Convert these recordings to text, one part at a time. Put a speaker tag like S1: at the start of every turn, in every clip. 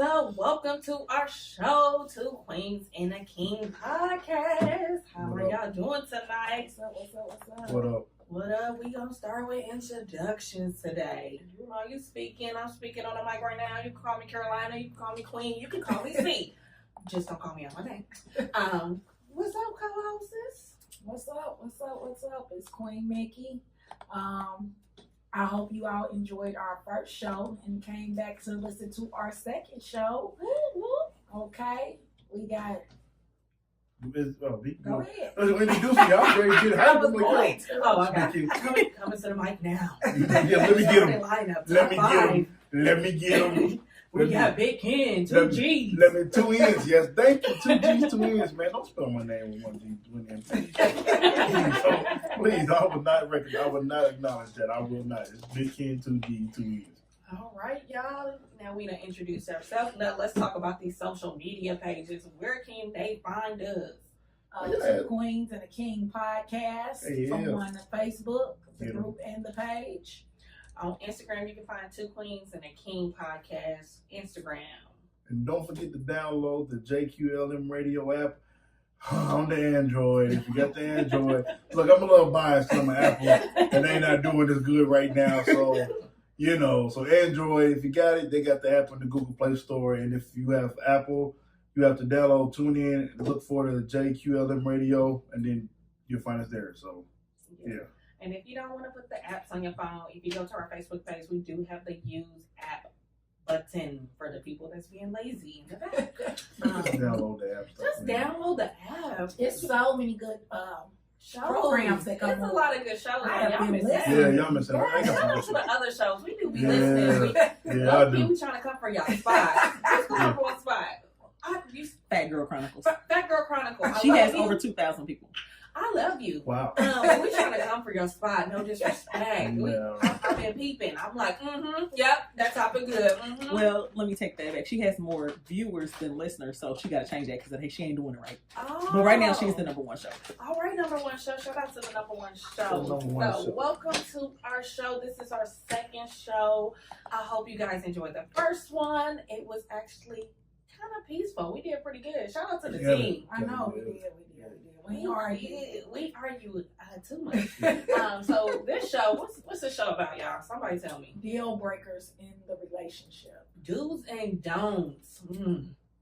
S1: up? Welcome to our show, Two Queens and a King podcast. How are y'all doing tonight? What's up? What up? We gonna start with introductions today. You know, you speaking. I'm speaking on the mic right now. You can call me Carolina. You can call me Queen. You can call me C. Just don't call me out my name. What's up, co-hostess?
S2: What's up? It's Queen Mickey. I hope you all enjoyed our first show and came back to listen to our second show. Okay, we got. Go ahead.
S3: Introduce me. I'm ready to get hyped.
S1: Oh, I got coming to the mic now.
S3: Yeah, let me get him. Let me get him.
S1: We got Big Ken, two G's.
S3: Let me 2 N's. Yes, thank you. 2 G's, 2 N's, man. Don't spell my name with 1 G, 2 N's. Please, I would not acknowledge that. I will not. It's Big Ken, 2 G's, 2 N's.
S1: All right, y'all. Now we done introduced ourselves. Now let's talk about these social media pages. Where can they find us?
S2: Two Queens and a King podcast on Facebook, the group and the page.
S1: On Instagram, you can find Two Queens and a King podcast Instagram.
S3: And don't forget to download the JQLM radio app on the Android. If you got the Android, look, I'm a little biased because I'm an Apple, and they not doing as good right now. So, so Android, if you got it, they got the app in the Google Play Store. And if you have Apple, you have to download, tune in, and look for the JQLM radio, and then you'll find us there. So, yeah.
S1: And if you don't want to put the apps on your phone, if you go to our Facebook page, we do have the use app button for the people that's being lazy in the back.
S3: Download the app.
S1: Just download the app.
S2: It's so many good programs that come on.
S1: There's a lot of good shows.
S2: Y'all missing.
S3: Yeah, y'all missing.
S1: Shout out to the other shows. We do be listening.
S3: I do.
S1: We trying to come for y'all spot. Let's come for one spot.
S4: Fat Girl Chronicles.
S1: Fat Girl Chronicles.
S4: She has over 2,000 people.
S1: I love you.
S3: Wow.
S1: We trying to come for your spot. No disrespect.
S3: No.
S1: I've been peeping. I'm like, yep, that topic good.
S4: Well, let me take that back. She has more viewers than listeners, so she got to change that because she ain't doing it right.
S1: Oh.
S4: But right now, she's the #1 show.
S1: All right, #1 show. Shout out to the #1 show. Welcome to our show. This is our second show. I hope you guys enjoyed the first one. It was actually kind of peaceful. We did pretty good. Shout out to the team.
S2: I know we did. We argued too much. So this show, what's the show about, y'all? Somebody tell me. Deal breakers in the relationship.
S1: Do's and don'ts.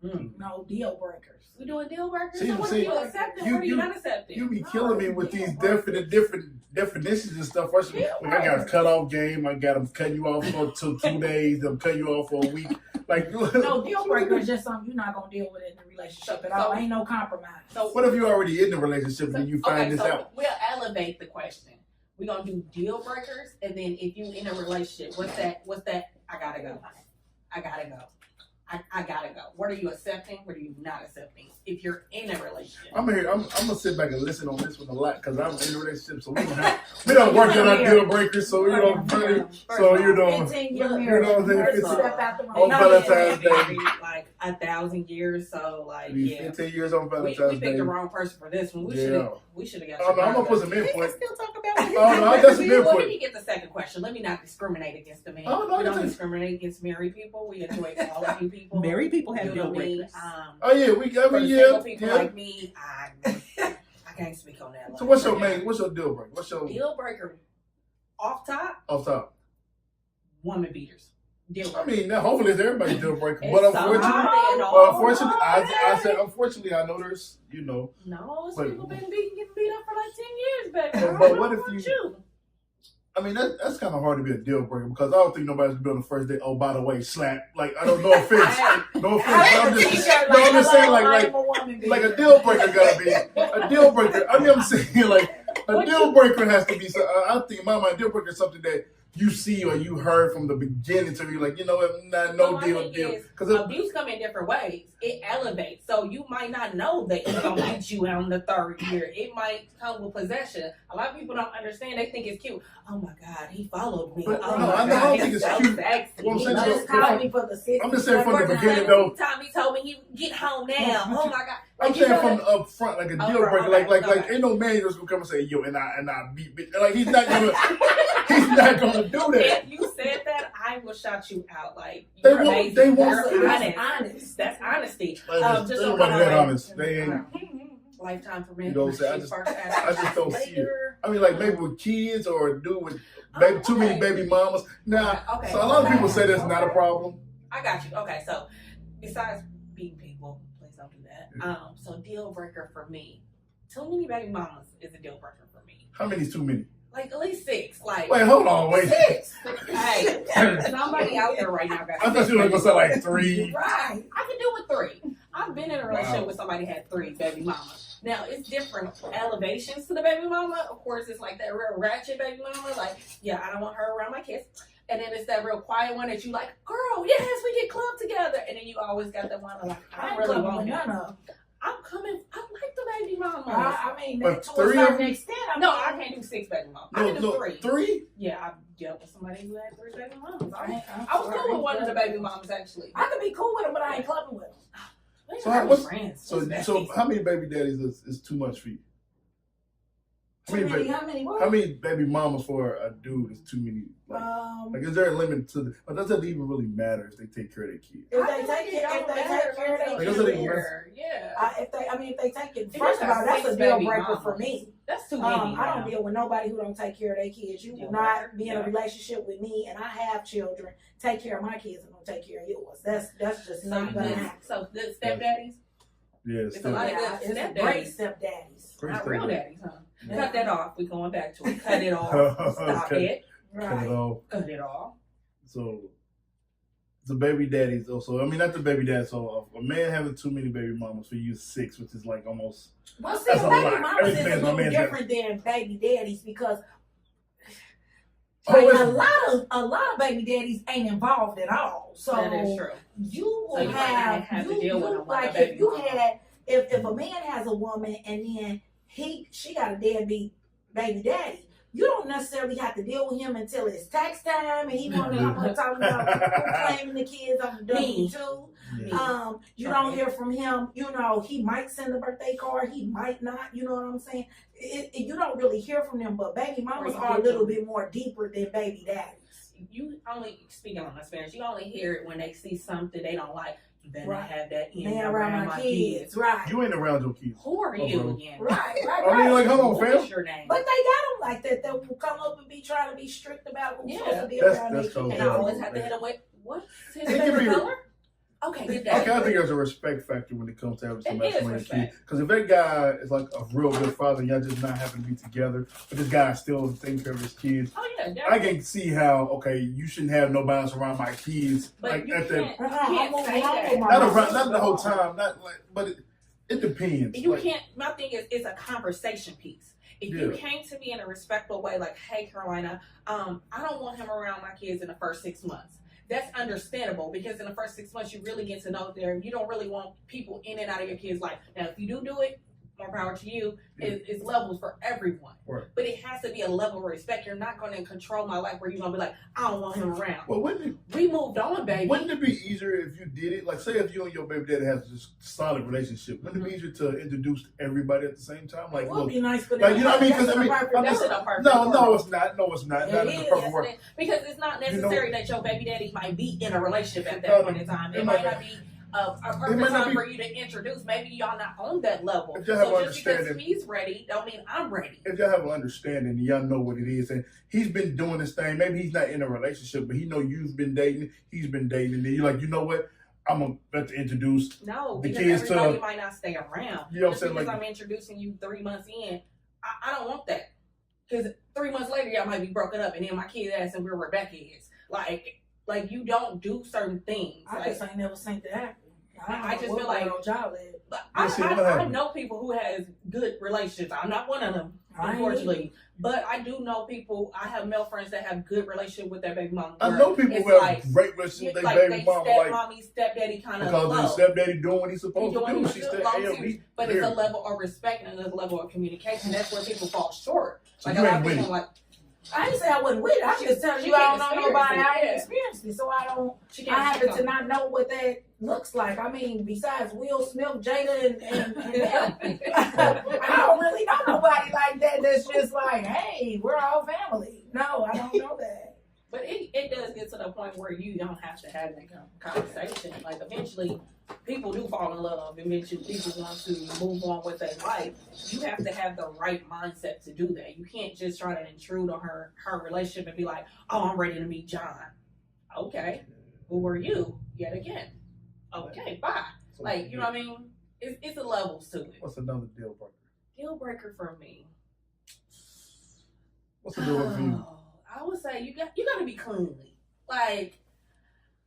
S2: No, deal breakers.
S1: We doing deal breakers? So what are you accepting? What are you not accepting?
S3: You be killing me with these different definitions and stuff. First, I got a cutoff game. I got them cutting you off for 2 days. Them cutting you off for a week. Like
S2: no, deal breaker is just something you're not gonna deal with in the relationship at all. Ain't no compromise.
S3: So what if you're already in the relationship and you find this out?
S1: We'll elevate the question. We're gonna do deal breakers, and then if you in a relationship, what's that? I gotta go. I gotta go. What are you accepting? What are you not accepting? If you're in a relationship,
S3: I'm gonna sit back and listen on this one a lot because I'm in a relationship, so we don't work on our deal breakers, so you know, on Valentine's Day,
S1: like 1,000 years, so like
S3: 15 years on Valentine's Day.
S1: We picked the wrong person for this one. We should have got.
S3: Oh no, I'm gonna put some input.
S4: We can still talk about it.
S3: Oh no, I got some input.
S1: Well, he can get the second question. Let me not discriminate against the man.
S3: Oh no,
S1: we don't discriminate against married people. We enjoy quality people.
S4: Married people have deal breakers.
S1: Single people like me, I can't speak on that.
S3: So what's your deal breaker? What's your
S1: deal breaker? Off top. Woman beaters. Deal breaker.
S3: I mean, hopefully it's everybody's deal breaker, but unfortunately, I know there's,
S1: No, people been getting beat up for like 10 years, baby.
S3: But what if you? I mean, that's kind of hard to be a deal breaker because I don't think nobody's been on the first date. Oh, by the way, slap. Like, I don't know offense. No offense. I'm just saying like a deal breaker gotta be a deal breaker. I mean, I'm saying like a deal breaker has to be. I think in my mind, deal breaker is something that you see or you heard from the beginning to you like, you know what, no deal.
S1: Because abuse come in different ways. It elevates. So you might not know that it's going to hit you on the 3rd year. It might come with possession. A lot of people don't understand. They think it's cute. Oh my God, he followed me.
S3: But,
S1: oh
S3: no,
S1: my
S3: I
S1: God,
S3: don't think it's cute.
S1: Sexy.
S3: Well,
S1: I'm
S3: just saying from the beginning though.
S1: Time he told me he get home now. Oh my God.
S3: I'm saying from the up front, like a deal breaker,
S1: okay,
S3: like ain't no man just gonna come and say, yo, and I beat, like he's not gonna do that.
S1: If you said that, I will shout you out. Like
S3: They
S1: you're
S3: won't-
S1: amazing.
S3: they won't
S1: You're
S2: say
S1: honest. That's honesty.
S3: Just
S1: Just
S3: everybody
S1: on
S3: that
S1: my
S3: honest. They ain't.
S1: Lifetime for me.
S3: You know what I'm saying? I just don't see it.
S1: Later.
S3: I mean, like maybe with kids or a dude with maybe too many baby mamas. Now,
S1: Okay.
S3: so a lot of people say that's not a problem.
S1: I got you. Okay, so besides beating people, please don't do that. So deal breaker for me. Too many baby mamas is a deal breaker for me.
S3: How many is too many?
S1: Like at least 6. Like
S3: Wait, hold on, wait.
S1: 6. Hey, somebody out there right now got
S3: I thought you were gonna say like 3.
S1: Right. I can do with 3. I've been in a relationship with somebody who had 3 baby mamas. Now it's different elevations to the baby mama. Of course, it's like that real ratchet baby mama. Like, yeah, I don't want her around my kids. And then it's that real quiet one that you like, girl, yes, we get clubbed together. And then you always got that one like, I really want him. I'm coming. I like the baby mama.
S2: I mean,
S3: But
S2: to a
S3: 3 of
S2: certain
S3: them?
S2: extent.
S1: No, I can't do 6 baby mamas. I can do 3.
S3: 3?
S1: Yeah, I dealt with somebody who had 3 baby mamas.
S2: I
S1: I was cool with one of the baby mamas actually.
S2: I could be cool with them, but I ain't clubbing with them.
S3: So how many baby daddies is too much for you? How many baby mamas for a dude is too many? Like, is there a limit to the? Or does it even really matter if they take care of their kids?
S2: If they take care of
S3: Like,
S2: their
S3: does it
S2: kids,
S3: even
S1: yeah.
S2: if they take it,
S1: If
S2: first
S1: you
S2: of
S1: got
S2: all, that's a
S1: 6
S2: deal
S1: baby
S2: breaker
S1: mamas,
S2: for me.
S1: That's too many.
S2: I don't deal with nobody who don't take care of their kids. You will not be in a relationship with me, and I have children. Take care of my kids and don't take care of yours. That's just not gonna happen.
S1: So good stepdaddies.
S3: Yeah,
S1: It's a lot of good
S2: It's
S1: stepdaddies.
S2: great stepdaddies.
S1: Not real daddies, huh? Cut that off. We're going back to it. Cut it off. Stop it.
S3: Cut it off.
S1: Cut it off.
S3: So the baby daddies also. I mean, not the baby daddies. So a man having too many baby mamas for you 6, which is like almost.
S2: Well, see,
S3: That's a
S2: baby
S3: lot.
S2: mamas is a
S3: Everything's my
S2: little
S3: man's
S2: different than baby daddies because
S3: Oh,
S2: like,
S3: it's-
S2: a lot of baby daddies ain't involved at all. So
S1: That is true.
S2: you will
S1: So you might not have to deal with them like a
S2: if
S1: baby
S2: you
S1: mama.
S2: had if a man has a woman and then she got a deadbeat baby daddy, you don't necessarily have to deal with him until it's tax time and he want to come up talking about who claiming the kids on the W-2.
S3: Yeah.
S2: You don't hear from him. You know, he might send a birthday card. He might not. You know what I'm saying? You don't really hear from them. But baby mamas are a little bit more deeper than baby daddies.
S1: You only, speaking on experience, you only hear it when they see something they don't like. You better
S2: Right.
S1: not have that in
S2: Man around my kids. Right.
S3: You ain't around your kids.
S1: Who are you again?
S2: Right.
S3: I mean, like, hold on,
S1: What
S3: fam.
S1: is your name?
S2: But they got them like that. They will come up and be trying to be strict about who's supposed to be
S3: That's-
S2: around
S3: that's
S2: their
S3: so
S2: kids.
S1: And I always have to hit them with, what's his
S3: It can
S1: favorite
S3: be-
S1: color? Okay, good day.
S3: Okay, I think there's a respect factor when it comes to having somebody
S1: is
S3: from your
S1: respect.
S3: kid. Because if that guy is like a real good father and y'all just not happen to be together, but this guy is still taking care of his kids,
S1: Oh yeah,
S3: I
S1: definitely.
S3: can see how, okay, you shouldn't have no balance around my kids.
S1: But
S3: like
S1: you
S3: at
S1: can't,
S3: that,
S1: can't say that.
S3: not the whole time, not like, but it depends.
S1: You
S3: like,
S1: can't. My thing is, it's a conversation piece. If you came to me in a respectful way, like, "Hey, Carolina, I don't want him around my kids in the first 6 months." That's understandable because in the first 6 months, you really get to know them. You don't really want people in and out of your kids' life. Now, if you do it, more power to you. It's levels for everyone.
S3: Right.
S1: But it has to be a level of respect. You're not going to control my life where you're going to be like, I don't want him around.
S3: Well,
S1: We moved on, baby.
S3: wouldn't it be easier if you did it? Like, say if you and your baby daddy has this solid relationship, wouldn't it be easier to introduce everybody at the same time? Like,
S2: It would
S3: look,
S2: be nice for them.
S3: like, you know what I mean? 'Cause, I mean,
S1: That's in a perfect
S3: no,
S1: world.
S3: it's not. No, it's not.
S2: It
S3: Not in
S2: is.
S3: the perfect world.
S1: Because it's not necessary that your baby daddy might be in a relationship at that
S3: No,
S1: point in time. It
S3: it
S1: might
S3: might
S1: not be a perfect
S3: might not
S1: time
S3: be-
S1: for you to introduce. Maybe y'all not on that level.
S3: If y'all have
S1: So just because
S3: understanding-
S1: he's ready, don't mean I'm ready.
S3: If y'all have an understanding, y'all know what it is, and he's been doing this thing. Maybe he's not in a relationship, but he know you've been dating. He's been dating, and you're like, you know what? I'm about to introduce.
S1: No,
S3: The
S1: because
S3: kids to-
S1: everybody might not stay around.
S3: You know what I'm
S1: Just
S3: saying?
S1: because
S3: Like-
S1: I'm introducing you 3 months in, I don't want that. Because 3 months later, y'all might be broken up, and then my kid asks him where Rebecca is. Like you don't do certain things.
S2: I
S1: Like,
S2: just ain't never seen that happen.
S1: I just feel like-
S2: y'all at.
S1: But
S3: Let's see what
S1: I
S3: happens.
S1: know people who has good relationships. I'm not one of them,
S2: I ain't
S1: unfortunately. But I do know people. I have male friends that have good relationship with their baby mama.
S3: I
S1: where
S3: know people
S1: it's
S3: who have
S1: like-
S3: great relationships with
S1: like
S3: their
S1: they
S3: baby mama, like
S1: stepmommy, stepdaddy kind of
S3: because
S1: flow.
S3: the stepdaddy doing what he's supposed
S1: He's
S3: to
S1: doing
S3: do.
S1: what
S3: She
S1: he's
S3: said,
S1: supposed
S3: "Hey,
S1: to,
S3: we
S1: but it's a
S3: married."
S1: level of respect and a level of communication. That's where people fall short.
S3: So
S1: Like
S3: you
S1: a lot
S3: ain't
S1: of
S3: with
S1: people
S3: it.
S1: like,
S2: I ain't say I wasn't with it. I just telling you I don't know nobody. I ain't experienced it, so I don't. I happen to not know what that looks like. I mean, besides Will Smith, Jada, and them, I don't really know nobody like that. That's just like, hey, we're all family. No, I don't know that.
S1: But it does get to the point where you don't have to have that conversation. Like, eventually, people do fall in love. Eventually, people want to move on with their life. You have to have the right mindset to do that. You can't just try to intrude on her relationship and be like, oh, I'm ready to meet John. Okay. Who are you? Yet again. Okay, bye.
S3: So
S1: like, you know what I mean? It's the levels to it.
S3: What's another deal breaker?
S1: Deal breaker for me.
S3: What's a deal breaker for you?
S1: I would say you got to be clean. Like,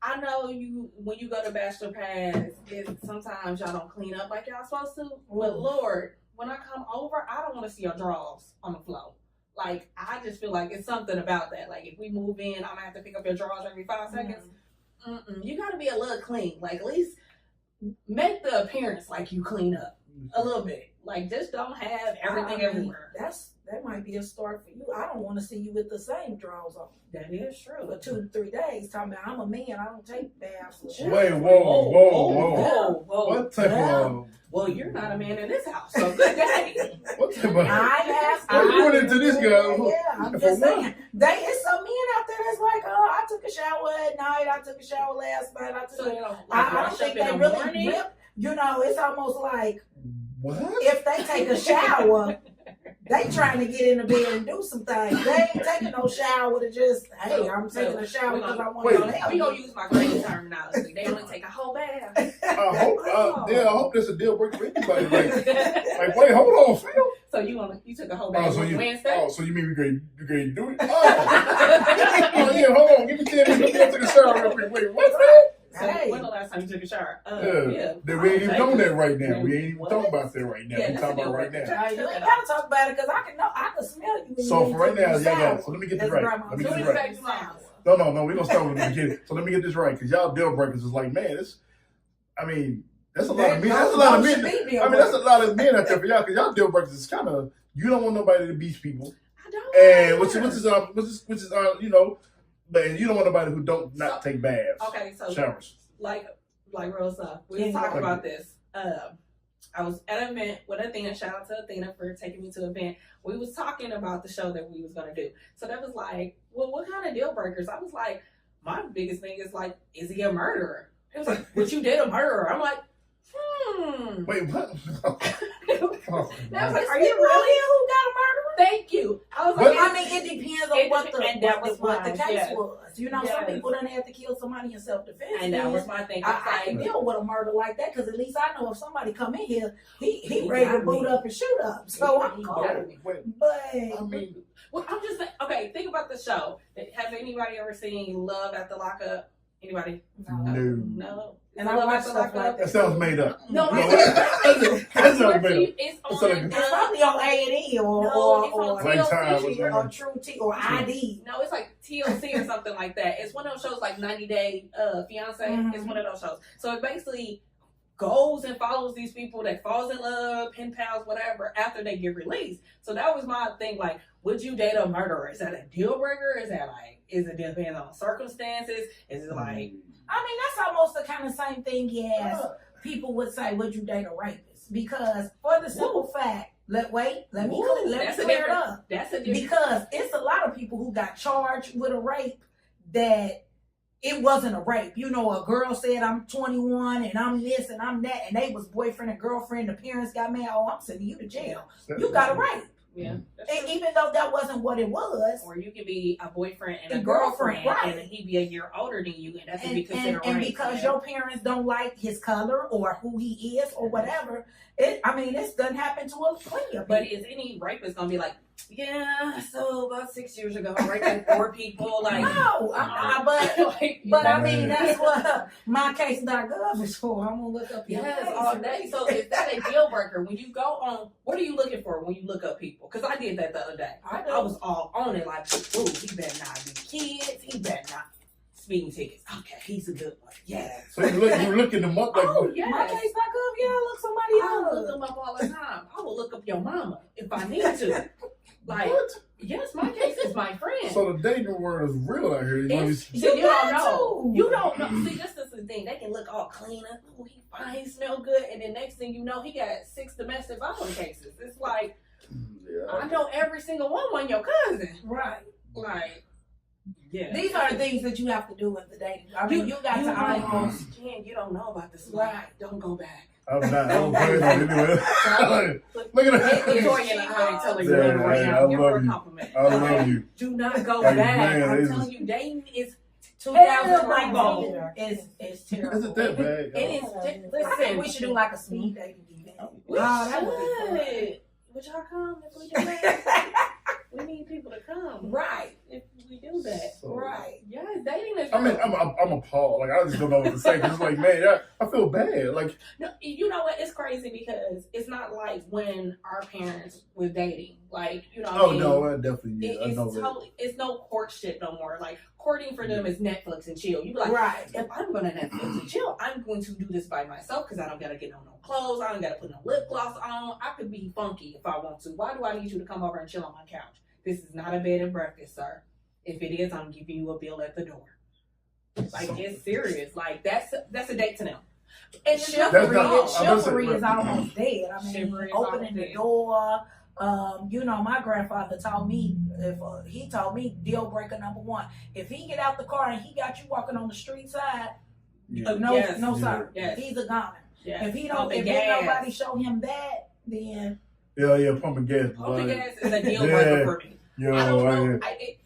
S1: I know when you go to bachelor pads, sometimes y'all don't clean up like y'all supposed to. But Lord, when I come over, I don't want to see your drawers on the floor. Like, I just feel like it's something about that. Like, if we move in, I'm gonna have to pick up your drawers every 5 seconds. You got to be a little clean. Like, at least make the appearance like you clean up a little bit. Like, just don't have everything everywhere.
S2: That might be a start for you. I don't want to see you with the same drawers on.
S1: That is true.
S2: For 2 to 3 days, talking about I'm a man, I don't take baths.
S3: Wait, whoa. What type of...
S1: Well, you're not a man in this house, so good day.
S3: What type of...
S2: I'm
S3: going into this guy.
S2: Yeah, I'm just saying. It's some men out there that's like, oh, I took a shower at night, I took a shower last night, I don't think they really rip. You know, it's almost like,
S3: what?
S2: If they take a shower, they trying to get in the bed and do some things. They ain't taking no shower to just, hey, I'm taking a shower because I want to help.
S1: We gonna use my great terminology. They only take a whole bath.
S3: I hope that's a deal breaker for anybody. Like, wait, hold on, Phil.
S1: So you took a whole bath on Wednesday?
S3: Oh, so you mean we could do it? Oh, yeah, hold on. Give me 10 minutes. Let me take a shower real quick. Wait, what's that?
S1: So when the last time you took a shower?
S3: Yeah. We ain't even doing that right now. We ain't even talking about that right now. We talking about right now.
S2: You ain't gotta talk about it because I can smell you.
S3: So for right now, so let me get this right. No, we're gonna start with the beginning. So let me get this right, because y'all deal breakers is like, man, that's a lot of men. That's a lot of men. That's a lot of men out there for y'all, because y'all deal breakers is kind of, you don't want nobody to beach people.
S1: I don't.
S3: And which is and you don't want nobody who not take baths.
S1: Okay, so
S3: showers.
S1: Like Rosa, we were talking about this. I was at an event with Athena. Shout out to Athena for taking me to an event. We was talking about the show that we was gonna do. So that was like, well, what kind of deal breakers? I was like, my biggest thing is like, is he a murderer? It was like, would you date a murderer? I'm like,
S3: Wait, what?
S1: I was like, are you really who got a murderer? Thank you. I was like,
S2: it depends on what the case was. You know, some people don't have to kill somebody in self-defense.
S1: And that was my thing.
S2: I can deal with a murder like that because at least I know if somebody come in here, he ready to boot up and shoot up. So I'm cool. But
S1: well, I'm just saying, okay, think about the show. Have anybody ever seen Love at the Lockup? Anybody? No.
S2: And I watch stuff like that.
S3: That sounds made up.
S1: No,
S3: that sounds made up.
S2: It's probably on A&E or True T or ID.
S1: No, it's like TLC or something like that. It's one of those shows like 90 Day Fiance. Mm-hmm. It's one of those shows. So it basically goes and follows these people that falls in love, pen pals, whatever, after they get released. So that was my thing. Like, would you date a murderer? Is that a deal breaker? Is it depends on circumstances? Is it like...
S2: I mean, that's almost the kind of same thing as people would say, would you date a rapist? Because for the simple fact, let me clear it up.
S1: That's a different...
S2: Because it's a lot of people who got charged with a rape that it wasn't a rape. You know, a girl said, I'm 21 and I'm this and I'm that, and they was boyfriend and girlfriend. The parents got mad. Oh, I'm sending you to jail. You got a rape.
S1: Yeah.
S2: And even though that wasn't what it was.
S1: Or you could be a boyfriend and a girlfriend, right. And he'd be a year older than you, and that's be considered rape.
S2: And because your parents don't like his color or who he is or whatever, it's done happen to us plenty of people.
S1: But is any rapist gonna be like, yeah, so about 6 years ago, I raped 4 people? Like,
S2: no, but I mean, that's what mycase.gov is for. I'm gonna look up your case.
S1: All day. So is that a deal breaker? When you go on, what are you looking for when you look up people? Because I did that the other day. I was all on it, like, ooh, he better not be kids. He better not. Speeding tickets. Okay, he's a good one. Yes.
S3: So you're looking them up like,
S1: yes.
S2: Mycase.gov, yeah, look somebody up.
S1: I look them up all the time. I will look up your mama if I need to. Like,
S3: what?
S1: Yes, my case is my friend.
S3: So the dating world is real out here. You know,
S1: So you don't know. You don't know. See, this is the thing. They can look all clean up. Oh, he fine, he smell good, and then next thing you know, he got 6 domestic violence cases. It's like I know every single one your cousin.
S2: Right.
S1: Like, yeah.
S2: These are the things that you have to do with the dating. I mean, you got to almost.
S1: You don't know about this.
S2: Right.
S1: Don't go back.
S3: I'm not. I'm playing on anyway. Look at that.
S1: Victoria and I telling you
S3: Yeah,
S1: right
S3: I
S1: now. Give her
S3: love
S1: a
S3: you.
S1: compliment.
S3: I love you.
S1: Do not go
S3: Hey,
S1: back.
S3: man,
S1: I'm
S3: it's
S1: telling you, dating is
S2: Hell
S1: 2000
S2: no,
S1: rainbow.
S2: it's terrible.
S3: Is it that bad?
S1: It is.
S2: I think we should do like a speed dating event.
S1: We
S2: that would be fun.
S1: should. Would y'all come if we do that? We need people to come.
S2: Right.
S1: If we do that.
S3: So,
S2: Right.
S1: Yeah, dating is.
S3: I mean, I'm appalled. Like, I just don't know what to say. 'Cause it's like, man, I feel bad. Like,
S1: No, you know what? It's crazy because it's not like when our parents were dating. Like, you know what I
S3: oh
S1: mean?
S3: no, I definitely
S1: It-
S3: I know
S1: it's
S3: that.
S1: totally, it's no courtship no more. Like, courting for them is Netflix and chill. You be like,
S2: Right.
S1: if I'm gonna Netflix and chill, I'm going to do this by myself because I don't gotta get on no clothes. I don't gotta put no lip gloss on. I could be funky if I want to. Why do I need you to come over and chill on my couch? This is not a bed and breakfast, sir. If it is, I'm giving you a bill at the door. Like, it's serious. Like, that's a date to them.
S2: And
S3: That's
S2: chivalry,
S3: not-
S2: chivalry is almost dead. I mean,
S1: Chivalry is
S2: opening
S1: almost
S2: the
S1: dead.
S2: door. You know, my grandfather taught me. He told me deal breaker number 1. If he get out the car and he got you walking on the street side,
S3: Yeah.
S2: no,
S1: Yes.
S2: no,
S3: Yeah.
S2: sir.
S1: Yes.
S2: He's a goner.
S1: Yeah.
S2: If he don't,
S1: Pumping
S2: if
S1: gas.
S2: ain't nobody show him that, then
S3: Yeah, pumping gas.
S1: Pumping
S3: Like,
S1: gas is a deal breaker
S3: Yeah.
S1: for me.
S3: Yo,
S1: I don't know.
S3: I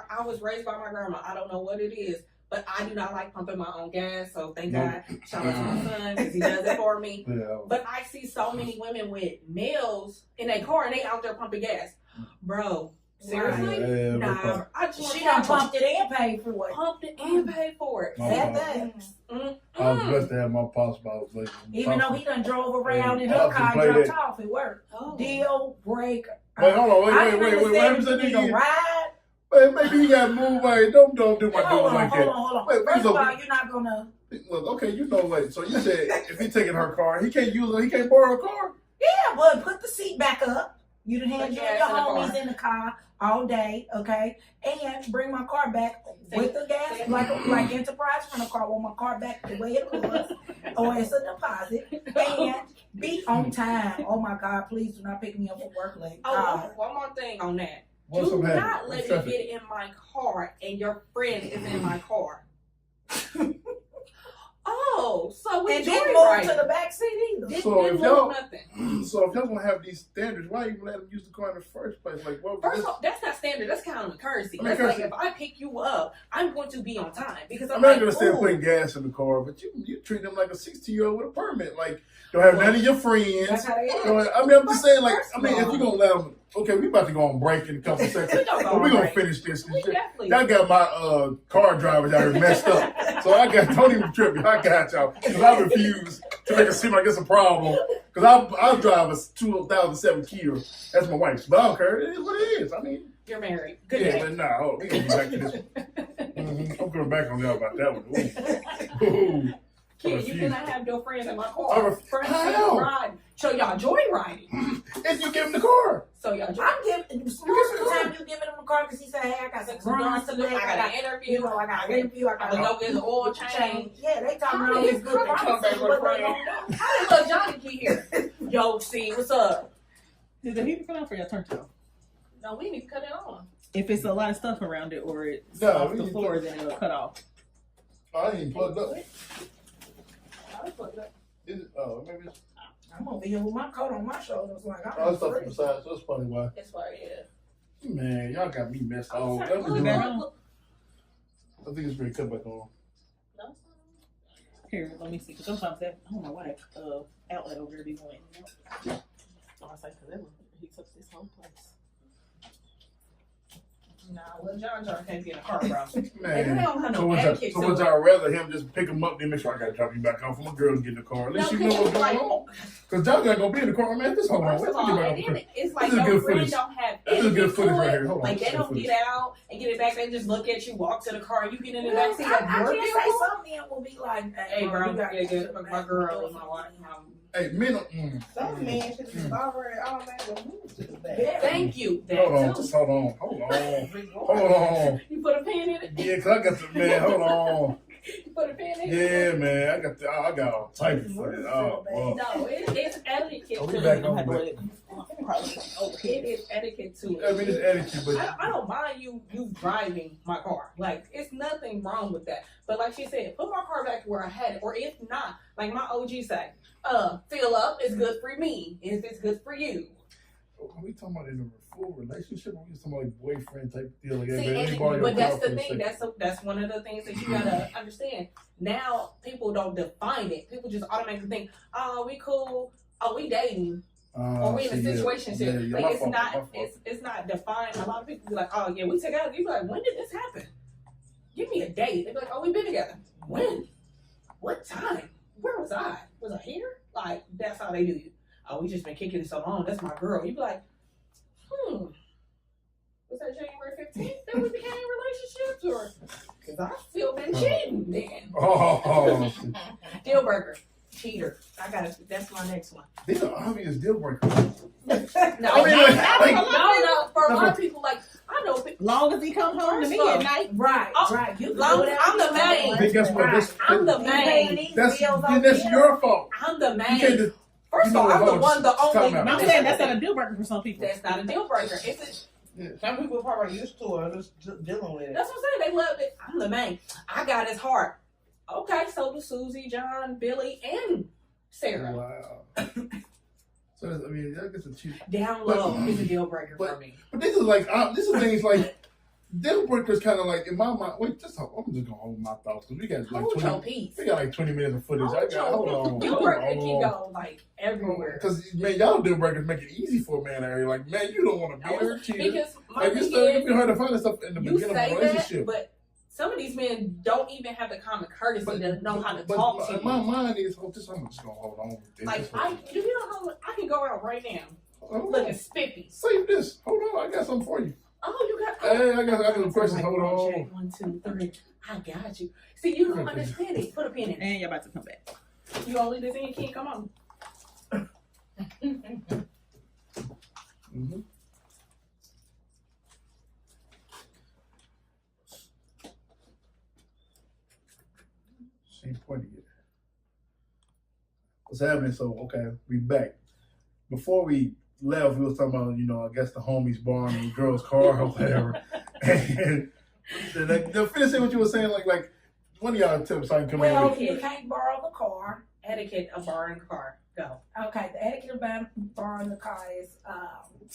S1: I was raised by my grandma. I don't know what it is, but I do not like pumping my own gas. So thank
S3: No.
S1: God, shout out to my son because he does it for me.
S3: yeah.
S1: But I see so many women with males in their car and they out there pumping gas, bro. Seriously?
S3: Yeah,
S1: Nah, I just
S2: she done pumped it and paid for it.
S1: pumped it and paid for it.
S3: My
S2: That
S3: God.
S2: things.
S3: I was blessed to have my pops about like
S2: Even though he done drove around in
S3: Hey,
S2: her
S3: Pops
S2: car
S3: can
S2: and
S3: play
S2: dropped
S3: that.
S2: off, it worked.
S1: Oh.
S2: Deal breaker.
S3: Wait, hold on,
S2: I
S3: wait,
S2: can
S3: what
S2: understand
S3: happens
S2: if
S3: at
S2: you
S3: the
S2: need
S3: end?
S2: a ride.
S3: Wait, maybe he got moved. Like, don't do my dude
S2: Hold on,
S3: like
S2: hold
S3: that.
S2: on, hold on.
S3: Wait,
S2: First
S3: so-
S2: of all, you're not gonna.
S3: Look, okay, you know, like, so you said if he taking her car, he can't use it. He can't borrow a car.
S2: Yeah, but put the seat back up. You done had
S1: Put
S2: you
S1: gas
S2: and your
S1: in the
S2: homies
S1: car.
S2: in the car all day, okay? And bring my car back with the gas,
S1: See?
S2: like Enterprise rental car. Want my car back the way it was, or it's a deposit. And be on time. Oh my God, please do not pick me up for work late.
S1: Oh,
S2: God.
S1: one more thing on that.
S3: What's
S1: Do
S3: up, happen?
S1: not let me get in my car and your friend is in my car. Oh, so we
S2: And didn't move
S1: joyriding.
S2: to the back seat either.
S1: Didn't
S3: So if
S1: move
S3: y'all-
S1: nothing.
S3: So if y'all gonna have these standards, why even let him use the car in the first place? Like, what?
S1: First of all, that's not standard. That's kind of courtesy.
S3: I mean,
S1: That's like
S3: courtesy.
S1: if I pick you up, I'm going to be on time because I'm
S3: I'm not
S1: like,
S3: gonna say
S1: ooh.
S3: putting gas in the car, but you treat them like a 16-year-old with a permit. Like, don't have none of your friends.
S2: That's how they are.
S3: I mean, I'm just saying, like,
S1: First
S3: I mean,
S1: of
S3: if
S1: all-
S3: you gonna let them, okay, we about to go on break in a couple seconds.
S1: We gonna go
S3: But we
S1: on
S3: gonna
S1: break.
S3: finish this.
S1: We definitely.
S3: Y'all got my car drivers out here messed up. So don't even trip me. I got y'all. Because I refuse to make it seem like it's a problem. Because I drive a 2007 Kia. That's my wife's. But I don't care. It is what it is. I mean,
S1: You're married. Good
S3: yeah,
S1: day.
S3: but nah, hold on. We gonna get back to this one. I'm going back on y'all about that one. Ooh.
S1: Kid, you cannot have your friends in my
S3: I
S1: car.
S3: ref-
S1: Friends
S3: How?
S1: ride. So y'all joyriding.
S3: If you give him the car.
S1: So y'all joy.
S2: I'm giving most of the time you giving him the car because he said, "Hey, I got some runs to make.
S1: I got an interview.
S2: You know, I got an interview. I
S1: I'm
S2: got
S1: gonna go get the oil change.
S2: Yeah, they talking
S1: How
S2: about
S1: did
S2: this good
S1: Chris come back
S2: promises,
S1: with
S2: but
S1: a
S2: they
S1: friend?
S2: don't know.
S1: How did little Johnny get here? Yo, see, what's up?
S4: Did the heat come off or y'all turned it off?
S1: No, we need to cut it on.
S4: If it's a lot of stuff around it or it's
S3: No,
S4: off
S3: we
S4: the
S3: need
S4: floor,
S3: to-
S4: then it'll cut off.
S3: I ain't even plugged up.
S1: I plugged it.
S3: Is it? Oh, maybe it's.
S2: I'm over here with my coat on my shoulders, like
S3: Oh,
S2: I'm
S3: it's up to
S2: free.
S3: the side, so that's probably why.
S1: That's why it is.
S3: Man, y'all got me messed up.
S1: Oh,
S3: Let me
S1: look,
S3: do
S4: back
S3: my-
S4: on.
S1: look.
S3: I think it's pretty cut back on.
S1: No.
S4: Here, let me see. Because sometimes that, I don't know why that outlet over there be going.
S1: I was like, because he took this whole place. Nah, well, John can't get in a car, bro. And they
S3: Man.
S1: don't have
S3: So
S1: no
S3: would y'all,
S1: etiquette
S3: so
S1: to
S3: would
S1: it.
S3: y'all rather him just pick him up, then make sure I gotta drop you back off from a girl to get in the car? At least
S1: No,
S3: you know what's going
S1: like,
S3: on. Because y'all not gonna be in the car, man. This hold on.
S1: First
S3: Wait
S1: of
S3: till you
S1: all,
S3: get
S1: and
S3: back
S1: then
S3: on.
S1: it's like
S3: This is
S1: your
S3: good
S1: friend
S3: footage.
S1: don't have
S3: This is
S1: anything
S3: good footage
S1: to
S3: right
S1: it.
S3: here. Hold on.
S1: Like
S3: This
S1: they
S3: is
S1: don't
S3: good
S1: get out and get it back. They just look at you, walk to the car, and you get in the
S2: Well,
S1: back seat
S2: I
S1: of your
S2: can't say
S1: vehicle.
S2: some men will be like,
S1: Hey, bro,
S2: you got
S1: yeah,
S2: to
S1: my girl, my wife,
S3: Hey, men.
S5: Some men should be already automatically moved to the back.
S1: Thank you. That
S3: Hold on,
S1: too.
S3: just hold on. Hold on.
S1: You put a pin in it?
S3: Yeah, cause I got the man. Hold on.
S1: You put a pin in it?
S3: Yeah, man. I got all type of for it. Oh, well.
S1: No, it's etiquette
S3: Are we
S1: to
S3: back
S1: it.
S3: on?
S1: It is etiquette to
S3: I
S1: it.
S3: mean, it's etiquette, but
S1: I don't mind you driving my car. Like, it's nothing wrong with that. But like she said, put my car back where I had it. Or if not, like my OG say, fill up, it's good for me. If it's good for you.
S3: are we talking about in a full relationship? Or are we talking about like boyfriend type deal? Like,
S1: See,
S3: hey, let me
S1: and,
S3: borrow your
S1: but that's
S3: car
S1: the
S3: for a
S1: thing.
S3: second.
S1: That's one of the things that you gotta understand. Now people don't define it. People just automatically think, oh, we cool. Oh, we dating. Or we in a situation.
S3: Yeah,
S1: Like
S3: my
S1: it's
S3: fault,
S1: not.
S3: my fault.
S1: It's not defined. A lot of people be like, oh yeah, we together. You be like, when did this happen? Give me a date. They be like, oh, we've been together. When? What time? Where was I? Was I here? Like that's how they do you. Oh, we just been kicking it so long. That's my girl. You be like, was that January 15th that we became relationships, or because I still been cheating then?
S3: Oh,
S1: Deal breaker, cheater. I got it. That's my next one.
S3: these are obvious deal breakers.
S1: No,
S3: I mean, like-
S1: no. For a lot of people, like I know.
S4: Long as he come home to me at night.
S2: Right,
S1: Oh,
S2: right. You can
S1: long
S2: do
S1: as
S2: that.
S1: I'm the main.
S3: But guess what? This-
S1: I'm the
S2: You paying
S1: main.
S2: these
S3: That's
S2: bills
S3: then
S2: over
S3: that's
S2: here.
S3: your fault.
S1: I'm the
S3: You can't
S1: main.
S3: just,
S1: First
S3: you
S1: of all,
S3: know
S1: I'm the
S3: what,
S1: one, the
S3: time
S1: only.
S3: out.
S4: I'm saying that's not a deal breaker for some people.
S1: That's not a deal breaker. It's
S5: Some people probably used to or just dealing with it.
S1: that's what I'm saying. They love it. I'm the main. I got his heart. Okay, so do Susie, John, Billy, and Sarah.
S3: wow. So that's, I mean, I guess it's cheap.
S1: Down low is a deal breaker for
S3: but-
S1: me.
S3: But this is like this is things like deal breakers kind of like in my mind. Wait, just hold, I'm just gonna hold my thoughts because we got like
S1: Hold your
S3: 20.
S1: peace.
S3: We got like 20 minutes of footage. I got hold on.
S1: Deal breaker can go like everywhere.
S3: Because man, y'all deal breakers make it easy for a man out here. Like man, you don't want to be her cheater.
S1: Because my
S3: Like
S1: thing
S3: it's still you
S1: is,
S3: can hard to find this stuff in the
S1: you
S3: beginning of
S1: say
S3: a
S1: that,
S3: relationship.
S1: but some of these men don't even have the common courtesy to know how to
S3: but
S1: talk to
S3: my
S1: you.
S3: mind is, oh, this I'm just gonna hold on with this.
S1: Like
S3: This
S1: you know how I can go out right now
S3: hold
S1: looking
S3: on.
S1: spiffy.
S3: Save this. Hold on, I got something for you.
S1: Oh, you got.
S3: Hey, I got some questions. Hold on.
S1: Check, 1, 2, 3. I got you. See, you don't understand it. Put a pin in it.
S4: And you're about to come back.
S1: You only this in, can't come on.
S3: Mm-hmm. She ain't pointing yet. What's happening? So, okay, we back. Before we left, we was talking about, I guess the homies borrowing the girl's car or whatever. And the finishing what you were saying, like one of y'all tips I can come in
S2: Well,
S3: with.
S2: you can't borrow the car.
S1: Etiquette of borrowing a car. Go.
S2: Okay, the etiquette of borrowing the car is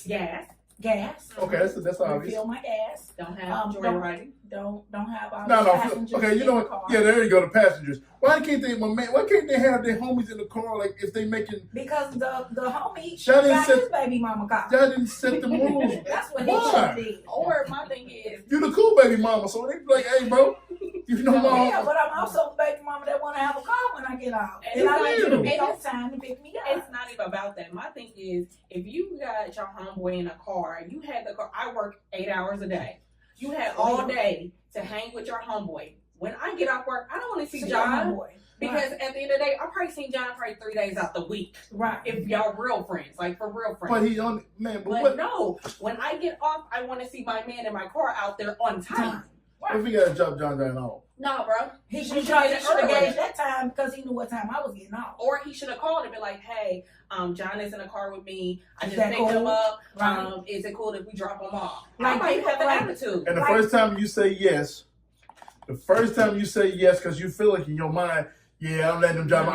S1: Gas.
S2: gas.
S3: Okay, that's obvious.
S2: Refill my gas.
S1: Don't have joyriding.
S2: Don't have all
S3: No,
S2: the passengers
S3: okay, you
S2: in
S3: know
S2: the
S3: what?
S2: car.
S3: Yeah, there you go, the passengers. Why can't they have their homies in the car, like, if they making,
S2: Because the homie
S3: Y'all didn't
S2: got
S3: set-
S2: his baby mama car.
S3: y'all didn't set the rules.
S2: That's what he
S3: Why?
S2: should did.
S1: Or my thing is,
S3: You the cool baby mama, so they be like, hey, bro, you know mom.
S2: Yeah, but I'm also the baby mama that want to have a car when I get out.
S1: And
S2: And I
S3: it's
S2: need you to
S3: not-
S2: be on time to pick me up.
S1: it's not even about that. My thing is, if you got your homeboy in a car, you had the car. I work 8 hours a day. You had all day to hang with your homeboy. When I get off work, I don't want to see
S2: See
S1: John
S2: your homeboy.
S1: because at the end of the day, I probably seen John probably 3 days out the week.
S2: Right.
S1: If y'all real friends, like for real friends.
S3: But he on, man, but
S1: But
S3: what
S1: no, when I get off, I want to see my man in my car out there on time.
S3: if he got to drop John down off?
S1: No, bro.
S2: He should
S1: We
S2: have
S1: tried it earlier.
S2: gauged that time because he knew what time I was getting off.
S1: Or he should have called and been like, "Hey, John is in the car with me. I
S2: Is
S1: just
S2: that
S1: picked him
S2: cool?
S1: up.
S2: Right.
S1: Is it cool if we drop him off?"
S2: Like,
S1: I might
S2: people
S1: have an
S2: like-
S1: attitude.
S3: And the
S2: Right.
S3: first time you say yes, because you feel like in your mind, yeah, I'm letting him drive.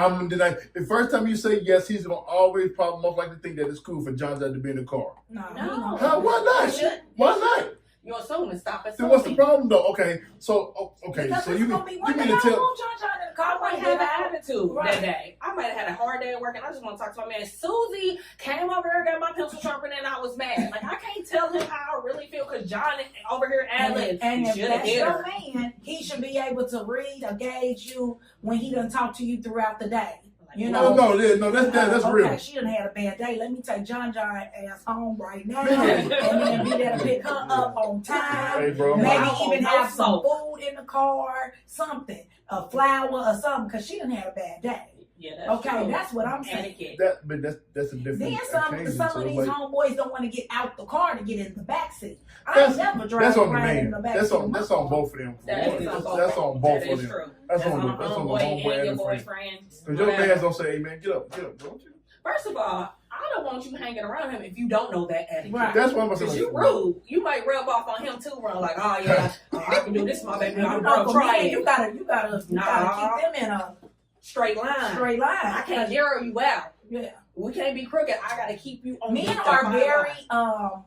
S3: The first time you say yes, he's gonna always probably most likely think that it's cool for John to be in the car.
S2: No.
S1: No.
S3: How? Why
S1: You
S3: not?
S1: shouldn't.
S3: Why not?
S1: You assume and stop
S3: Then what's the
S1: assuming.
S3: problem though? Okay, so
S2: Because
S3: so
S2: it's
S3: you
S2: gonna be
S3: mean
S2: one day
S3: to
S2: I
S3: tell?
S2: want John in the car.
S1: I might have an attitude
S2: Right.
S1: that day. I might have had a hard day at work, and I just want to talk to my man. Susie came over here, got my pencil sharpened, and I was mad. Like I can't tell him how I really feel because John over here ad-libbed.
S2: And if
S1: Should have
S2: that's
S1: hit
S2: your
S1: her.
S2: man, he should be able to read or gauge you when he done talk to you throughout the day. You know,
S3: No, that's
S2: okay,
S3: real.
S2: she done had a bad day. Let me take John ass home right now,
S3: Man.
S2: and then be there to pick her up on time.
S3: Hey, bro.
S2: Maybe
S1: Wow.
S2: even
S1: No
S2: have some
S1: soap.
S2: food in the car, something, a flower or something, because she done had a bad day.
S1: Yeah, that's
S2: Okay,
S1: true.
S2: that's what I'm saying.
S1: Etiquette.
S3: But that's a different.
S2: Then some
S3: occasion,
S2: of
S3: so,
S2: these
S3: like,
S2: homeboys don't want to get out the car to get in the back seat. I
S3: That's-
S2: ain't never drive
S3: That's on the
S2: around in
S3: man.
S2: the back
S3: That's
S2: seat.
S3: on both of them.
S1: That is
S3: That's
S1: on
S3: on both
S1: That
S3: of
S1: is
S3: them.
S1: true.
S3: That's on
S1: the
S3: the
S1: homeboy
S3: homeboy
S1: and your
S3: and the friend.
S1: boyfriend.
S3: Because your
S1: Whatever.
S3: man's gonna say, "Hey man, get up, don't you?"
S1: First of all, I don't want you hanging around him if you don't know that etiquette.
S2: Right.
S3: That's what I'm gonna
S1: Cause
S3: say.
S1: you rude. You might rub off on him too, run like, oh yeah, I can do this, my baby.
S2: You
S1: I'm
S2: know,
S1: gonna
S2: for
S1: try
S2: men,
S1: it.
S2: you gotta keep them in a
S1: Straight line.
S2: straight line.
S1: I can't zero you out.
S2: Yeah.
S1: We can't be crooked. I gotta keep you on.
S2: Men
S1: the
S2: are
S1: fine
S2: very
S1: line.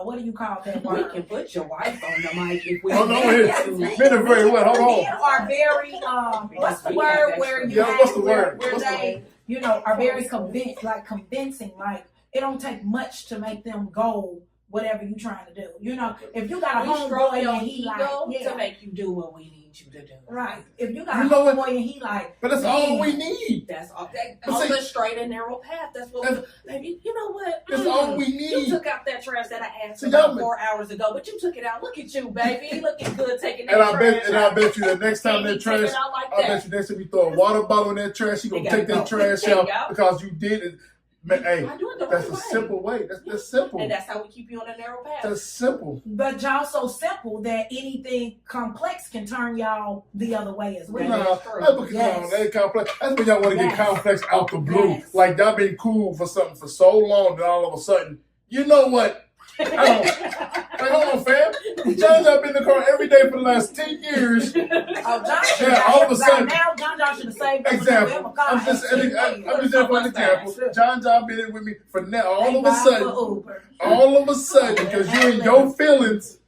S2: what do you call that
S1: We
S2: word?
S1: can put your wife on the mic if we.
S3: Oh, no,
S1: want
S3: it's-
S1: to.
S3: Men are very what? Hold on.
S2: Men are very what's the word where you
S3: Yeah,
S2: have
S3: what's the
S2: where,
S3: word?
S2: where
S3: What's the
S2: they are very convincing. Like it don't take much to make them go whatever you trying to do. You know, if you got a
S1: We stroke
S2: homeboy
S1: your
S2: and he
S1: ego
S2: like
S1: to make you do what we need you to do.
S2: right. If you got
S3: You
S2: a
S3: know what?
S2: homeboy and he like
S3: But that's all we need.
S1: That's all. That,
S3: But
S1: on
S3: see-
S1: the straight and narrow path. That's what. Baby, you know what?
S3: That's all we
S1: You
S3: need.
S1: took out that trash that I asked
S3: See,
S1: about
S3: y'all-
S1: 4 hours ago, but you took it out. Look at you, baby. Looking good taking that
S3: And I
S1: trash
S3: bet you the next time
S1: Can't
S3: that
S1: be taking
S3: trash,
S1: it out like
S3: I
S1: that.
S3: bet you next time you throw a water bottle in that trash, you gonna
S1: They
S3: take
S1: gotta
S3: that
S1: go.
S3: trash
S1: There you
S3: out
S1: go.
S3: because you did it. Man, hey,
S1: I do it the
S3: that's
S1: right
S3: a
S1: way.
S3: simple way. That's simple.
S1: And that's how we keep you on the narrow path.
S3: That's simple.
S2: but y'all so simple that anything complex can turn y'all the other way as well.
S1: That
S3: Nah,
S1: is true.
S3: that's because
S2: Yes.
S3: they complex. That's when y'all want to
S2: Yes.
S3: get complex out the blue.
S2: Yes.
S3: Like y'all been cool for something for so long, then all of a sudden, you know what? I don't. Like, hold on, fam. John's been in the car every day for the last 10 years.
S2: Oh, John should
S3: Yeah, all of a sudden-
S2: now John should have saved up
S3: Example.
S2: for car.
S3: I'm just there for an example. John been in with me for now. All of a sudden, because you in your feelings,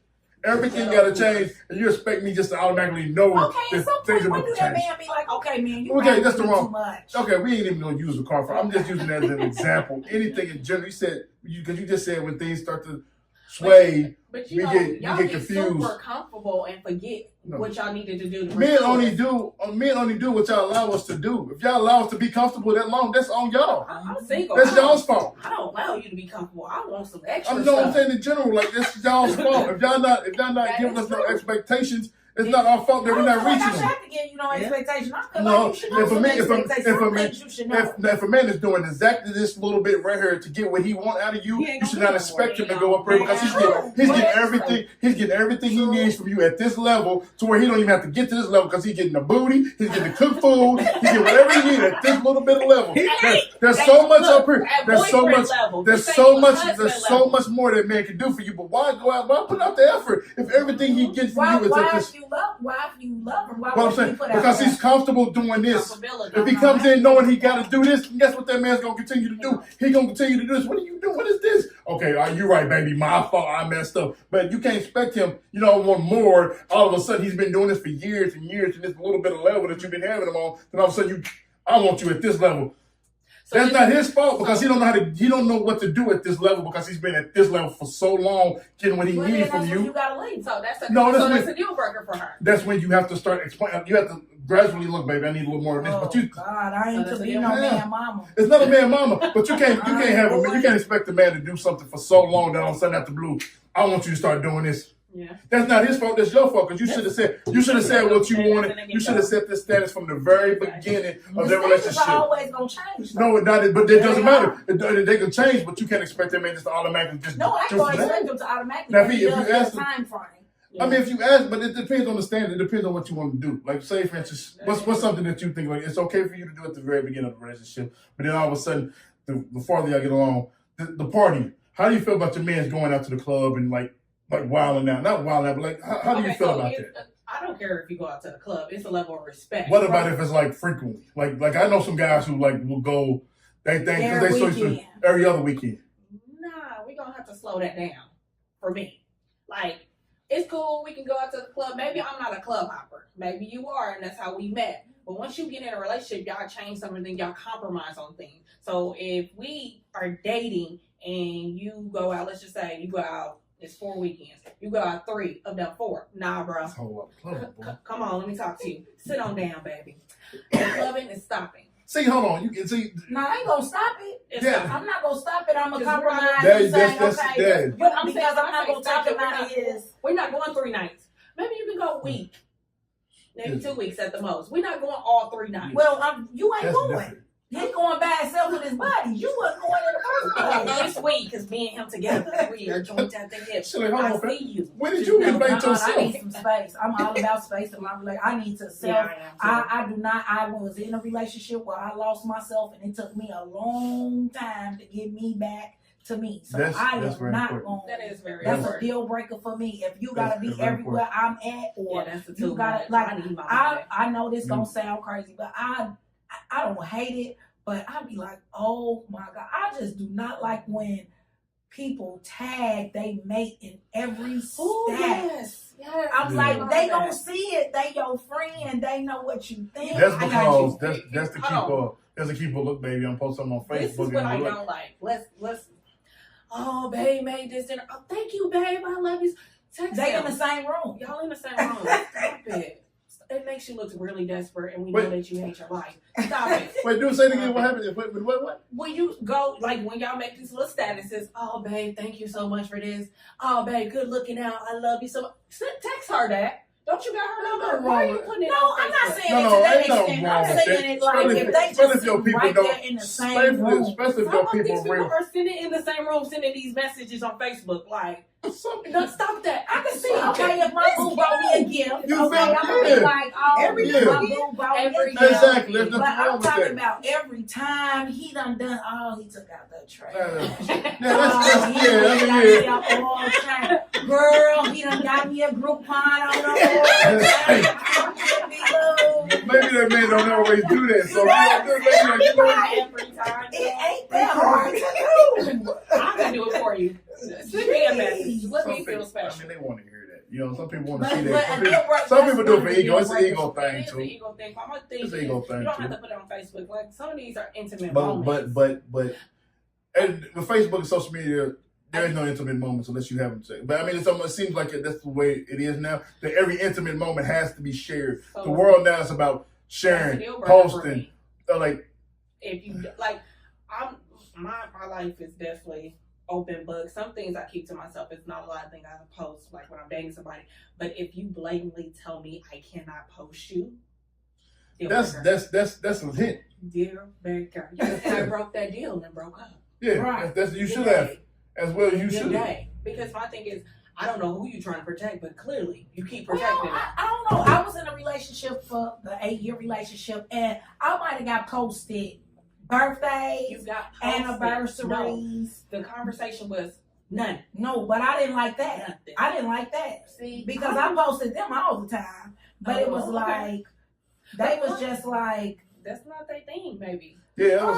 S3: everything got to change, and you expect me just to automatically know
S2: Okay,
S3: that
S2: at some
S3: things
S2: point,
S3: are
S2: when
S3: going
S2: do
S3: to
S2: that
S3: change.
S2: man be like, okay, man, you
S3: Okay,
S2: might
S3: that's
S2: do
S3: the wrong-
S2: too much.
S3: Okay, we ain't even gonna use the car for. I'm just using that as an example. Anything in general. You said because you just said when things start to sway.
S1: But
S3: We
S1: you know,
S3: get
S1: y'all get
S3: confused.
S1: super comfortable and forget
S3: No.
S1: what y'all needed to do to
S3: Men
S1: restore.
S3: only do what y'all allow us to do. If y'all allow us to be comfortable that long, that's on y'all.
S1: I'm single.
S3: That's
S1: I don't-
S3: y'all's fault.
S1: I don't allow you to be comfortable. I want some extra
S3: I'm
S1: stuff.
S3: saying in general, like this is y'all's fault. If y'all not
S1: That
S3: giving
S1: is
S3: us no
S1: true.
S3: expectations, it's not our fault that
S2: I
S3: we're
S2: don't
S3: not
S2: feel like I
S3: reaching
S2: should
S3: them.
S2: have to give you no
S4: Yeah.
S2: expectation. I feel
S3: No,
S2: like you should know
S3: if a
S2: some
S3: man- if a-
S2: expectations.
S3: if a
S2: Some
S3: man-
S2: things you should know.
S3: If a man is doing exactly this little bit right here to get what he want out of you,
S4: He ain't
S3: you should
S4: gonna
S3: not
S4: do
S3: expect
S1: it.
S3: him to go up there because he's
S2: True.
S3: getting
S2: But-
S3: everything. He's getting everything he
S2: True.
S3: needs from you at this level to where he don't even have to get to this level because he's getting the booty, he's getting the cooked food, he's getting whatever he needs at this little bit of level. There's so much up here.
S1: At
S3: There's so
S1: boyfriend
S3: much.
S1: level.
S3: There's
S1: This
S3: so
S1: ain't
S3: much.
S1: husband
S3: There's so
S1: level.
S3: much more that man can do for you. But why go out? Why put out the effort if everything he gets from
S2: Why,
S3: you is
S2: why
S3: at this?
S2: if you love him? Why
S3: What I'm
S2: would you
S3: saying
S2: put out
S3: because
S2: that?
S3: he's comfortable doing this.
S1: Comfortability.
S3: If he comes in knowing he got to do this, guess what that man's gonna continue to do? He gonna continue to do this. What are you doing? What is this? Okay, you're right, baby. My fault. I messed up. But you can't expect him. You know, want more. All of a sudden, he's been doing this for years and years, and this little bit of level that you've been having him on. Then all of a sudden, I want you at this level.
S1: So
S3: That's
S1: this-
S3: not his fault because he don't know he don't know what to do at this level because he's been at this level for so long, getting what he
S2: Well,
S3: needs
S2: then
S3: from
S2: that's when you
S3: you.
S2: gotta leave.
S1: So that's a
S3: No,
S1: so
S3: that's
S1: that's a deal breaker for her.
S3: That's when you have to start explaining. You have to gradually look, baby. I need a little more of this.
S2: Oh
S3: But you,
S2: God, I ain't
S1: So
S2: to
S1: that's
S2: be
S1: a
S2: no
S3: deal.
S2: man, mama.
S3: it's not a man, mama. But you can't have a man. You can't expect a man to do something for so long that all of a sudden out the blue, I want you to start doing this.
S1: Yeah.
S3: That's not his fault. That's your fault. Because you should have said what you wanted. You should have set the standards from the very beginning of
S2: The
S3: their
S2: standards
S3: relationship.
S2: are always gonna change.
S3: No, it not. But it doesn't matter. They can change, but you can't expect that man just to automatically just.
S2: No, I ain't
S3: do
S2: gonna
S3: that.
S2: expect them to automatically.
S3: Now,
S2: Now,
S3: if you
S2: does
S3: ask
S2: a
S3: them-
S2: time frame.
S3: I mean, if you ask, but it depends on the standard. It depends on what you want to do. Like, say, for instance, what's something that you think like it's okay for you to do at the very beginning of the relationship, but then all of a sudden, the farther y'all get along, the party. How do you feel about your man's going out to the club and like wilding out? Not wilding out, but like how do you feel about that?
S1: I don't care if you go out to the club. It's a level of respect.
S3: What about if it's like frequently? Like I know some guys who like will go. They think because
S2: Every
S3: they so
S2: weekend.
S3: every other weekend.
S1: Nah, we're gonna have to slow that down for me. Like, it's cool, we can go out to the club. Maybe I'm not a club hopper. Maybe you are, and that's how we met. But once you get in a relationship, y'all change something, then y'all compromise on things. So if we are dating and you go out, let's just say you go out, it's 4 weekends. You go out 3 of them 4. Nah, bro.
S3: That's a whole lot of club, boy.
S1: Come on, let me talk to you. Sit on down, baby. The clubbing is stopping.
S3: See, hold on. You can see.
S2: No, I ain't gonna stop it.
S1: It's
S3: Yeah.
S1: stopping.
S2: I'm not gonna stop it. I'm gonna
S1: Because we're not-
S2: compromise.
S3: That-
S2: and saying,
S3: that's-
S2: okay,
S3: that-
S1: But I'm
S2: because
S1: saying,
S2: I'm not gonna
S1: stop
S2: take
S1: it.
S2: him out of his.
S1: We're not going 3 nights. Maybe you can go a week. maybe 2 weeks at the most. We're not going all 3 nights.
S2: Well, you ain't
S3: That's
S2: going.
S3: different.
S2: He going by himself with his body. You wasn't going in the first place.
S1: This week, because me and him together, we are joined at the hip.
S3: Shit, hold
S1: I
S3: on,
S1: see you.
S3: When did you invite
S2: I
S3: yourself?
S2: need some space. I'm all about space in my relationship. I need to self. I do not. I was in a relationship where I lost myself, and it took me a long time to get me back to me. So
S3: That's
S2: I am
S3: very
S2: not
S3: important.
S2: going.
S1: That is very
S2: That's a
S1: important.
S2: deal breaker for me. If you gotta be
S3: That's very
S2: everywhere I'm at, or
S1: Yeah, that's the
S2: you
S1: two
S2: gotta
S1: minutes.
S2: like.
S1: I need my
S2: I
S1: moment.
S2: I know this gonna sound crazy, but I don't hate it, but I be like, oh my God, I just do not like when people tag they mate in every
S1: Oh,
S2: stat.
S1: yes.
S2: I'm
S3: Yeah.
S2: like, they gonna see it. They your friend. They know what you think.
S3: That's
S2: I got you.
S3: because that's to keep
S1: Hold
S3: that's to keep a look, baby. I'm posting something on Facebook.
S1: This is what I
S3: and look.
S1: don't like. Let's. Oh, babe made this dinner. Oh, thank you, babe. I love you. Text
S2: They
S1: them.
S2: in the same room.
S1: Y'all in the same room. Stop it. It makes you look really desperate, and we know
S3: Wait.
S1: that you hate your life. Stop it.
S3: Wait, do say it again. What happened? What?
S1: When you go, like when y'all make these little statuses, oh, babe, thank you so much for this. Oh, babe, good looking out. I love you so much. Text her that. Don't you got her number?
S3: Nothing
S1: Why are
S3: wrong
S1: you
S3: with-
S1: putting it
S2: No,
S1: on
S2: I'm not
S1: Facebook?
S2: saying
S3: No,
S2: it
S3: no,
S2: to that
S3: ain't nothing
S2: extent.
S3: wrong
S2: I'm
S3: with
S2: saying
S3: that.
S2: it like
S3: Especially
S2: if
S3: if-
S2: they
S3: especially
S2: just
S3: if your
S2: sit
S3: people
S2: right
S3: don't-
S2: there in the same
S3: Especially
S2: room.
S3: if
S1: Some
S3: your
S1: of these
S3: people
S1: people
S3: real.
S1: are sitting in the same room, sending these messages on Facebook. Like,
S3: Some-
S1: no, stop that.
S2: I can see, okay, if my boo bought me a gift,
S3: You
S2: okay,
S3: feel
S2: I'm gonna
S3: good.
S2: be like, oh,
S3: Every
S2: my
S3: year.
S2: boo bought me a
S1: Every
S2: gift.
S1: year.
S3: Exactly. There's
S2: But
S3: nothing wrong
S2: I'm
S3: with
S2: talking
S3: that.
S2: about every time he done, oh, he took out the trash.
S3: Yeah,
S2: Oh,
S3: that's
S2: he
S3: yeah.
S2: done got
S3: I
S2: me
S3: mean, yeah.
S2: a oil change. Girl, he done got me a Groupon on the oil change.
S3: Maybe that man don't always do that. So you know,
S1: Every time.
S2: It ain't that hard to do.
S1: I can do it for you. Send me a message. Let me
S3: some
S1: feel
S3: people,
S1: special.
S3: I mean, they want to hear that. You know, some people want to
S2: But-
S3: see
S2: but
S3: that.
S2: a deal breaker-
S3: Some people do it for
S2: that's
S3: ego. It's
S2: one
S3: an
S2: of the
S3: ego
S1: It
S3: thing
S1: is an
S3: too.
S1: ego thing. My thing
S3: It's
S1: is,
S3: an ego
S1: you
S3: thing
S1: don't have
S3: too.
S1: to put it on Facebook. Like, some of these are intimate
S3: But
S1: moments.
S3: and with Facebook and social media, there is no intimate moments unless you have them. But I mean, it seems like that's the way it is now. That every intimate moment has to be shared.
S1: So
S3: The world now is about
S1: that's a
S3: sharing,
S1: deal breaker for
S3: posting.
S1: me.
S3: Like
S1: If you like, my life is definitely open book. Some things I keep to myself. It's not a lot of things I post, like when I'm dating somebody. But if you blatantly tell me I cannot post you, deal breaker.
S3: that's a hint.
S1: Deal breaker. You just I broke that deal and then broke up.
S3: Yeah,
S2: Right.
S3: that's you should
S1: Good
S3: have
S1: day.
S3: as well. You
S1: Good
S3: should.
S1: day. Because my thing is, I don't know who you're trying to protect, but clearly you keep
S2: Well,
S1: protecting it.
S2: I don't know. I was in a relationship for the 8-year relationship, and I might have got posted birthdays,
S1: You got posted.
S2: anniversaries.
S1: No, the conversation was none.
S2: No, but I didn't like that.
S1: Nothing.
S2: I didn't like that
S1: See,
S2: because I posted them all the time. But it was
S1: Oh, okay.
S2: like they was just like,
S1: that's not their thing, maybe.
S3: Yeah,
S2: I don't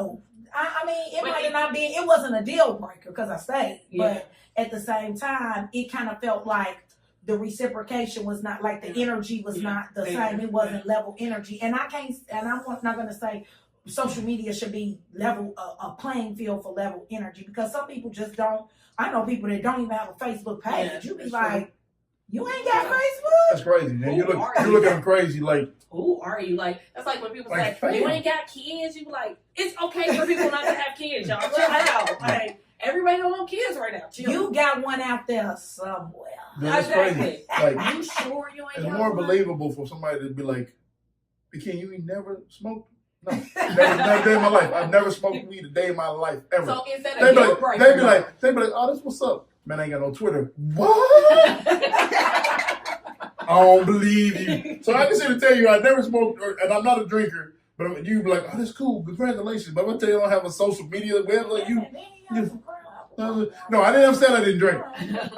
S2: know. I mean, it
S1: But
S2: might
S1: it-
S2: have not been. It wasn't a deal breaker because I stayed.
S1: Yeah.
S2: But at the same time, it kind of felt like the reciprocation was not like the energy was
S1: Yeah.
S2: not the
S1: Yeah.
S2: same. It wasn't level energy. And I can't. And I'm not going to say social media should be level a playing field for level energy because some people just don't. I know people that don't even have a Facebook page.
S1: Yeah,
S2: You be
S1: that's
S2: like, you ain't got
S1: Yeah.
S2: Facebook.
S3: That's crazy. Man. You
S1: Who
S3: look
S1: are
S3: you
S1: you?
S3: look at them crazy like
S1: Who are you? Like, that's like when people
S3: Like,
S1: say, you
S3: fam.
S1: ain't got kids. You be like, it's okay for people not to have kids, y'all. Chill out. Like, everybody don't want kids right now. Chill.
S2: You got one out there somewhere.
S3: that's crazy. Like
S1: You sure you ain't
S3: it's
S1: got
S3: more
S1: one?
S3: believable for somebody to be like, "Ken, you ain't never smoked." No, never day in my life. I've never smoked weed a day in my life ever.
S1: So is that
S3: They
S1: a
S3: be
S1: deal breaker?
S3: they be like, "Oh, that's what's up." Man, I ain't got no Twitter. What? I don't believe you. So I can sit and tell you I never smoked, and I'm not a drinker. But you be like, "Oh, that's cool. Congratulations." But I'm gonna tell you, I don't have a social media web like you. No, I didn't understand. I didn't drink.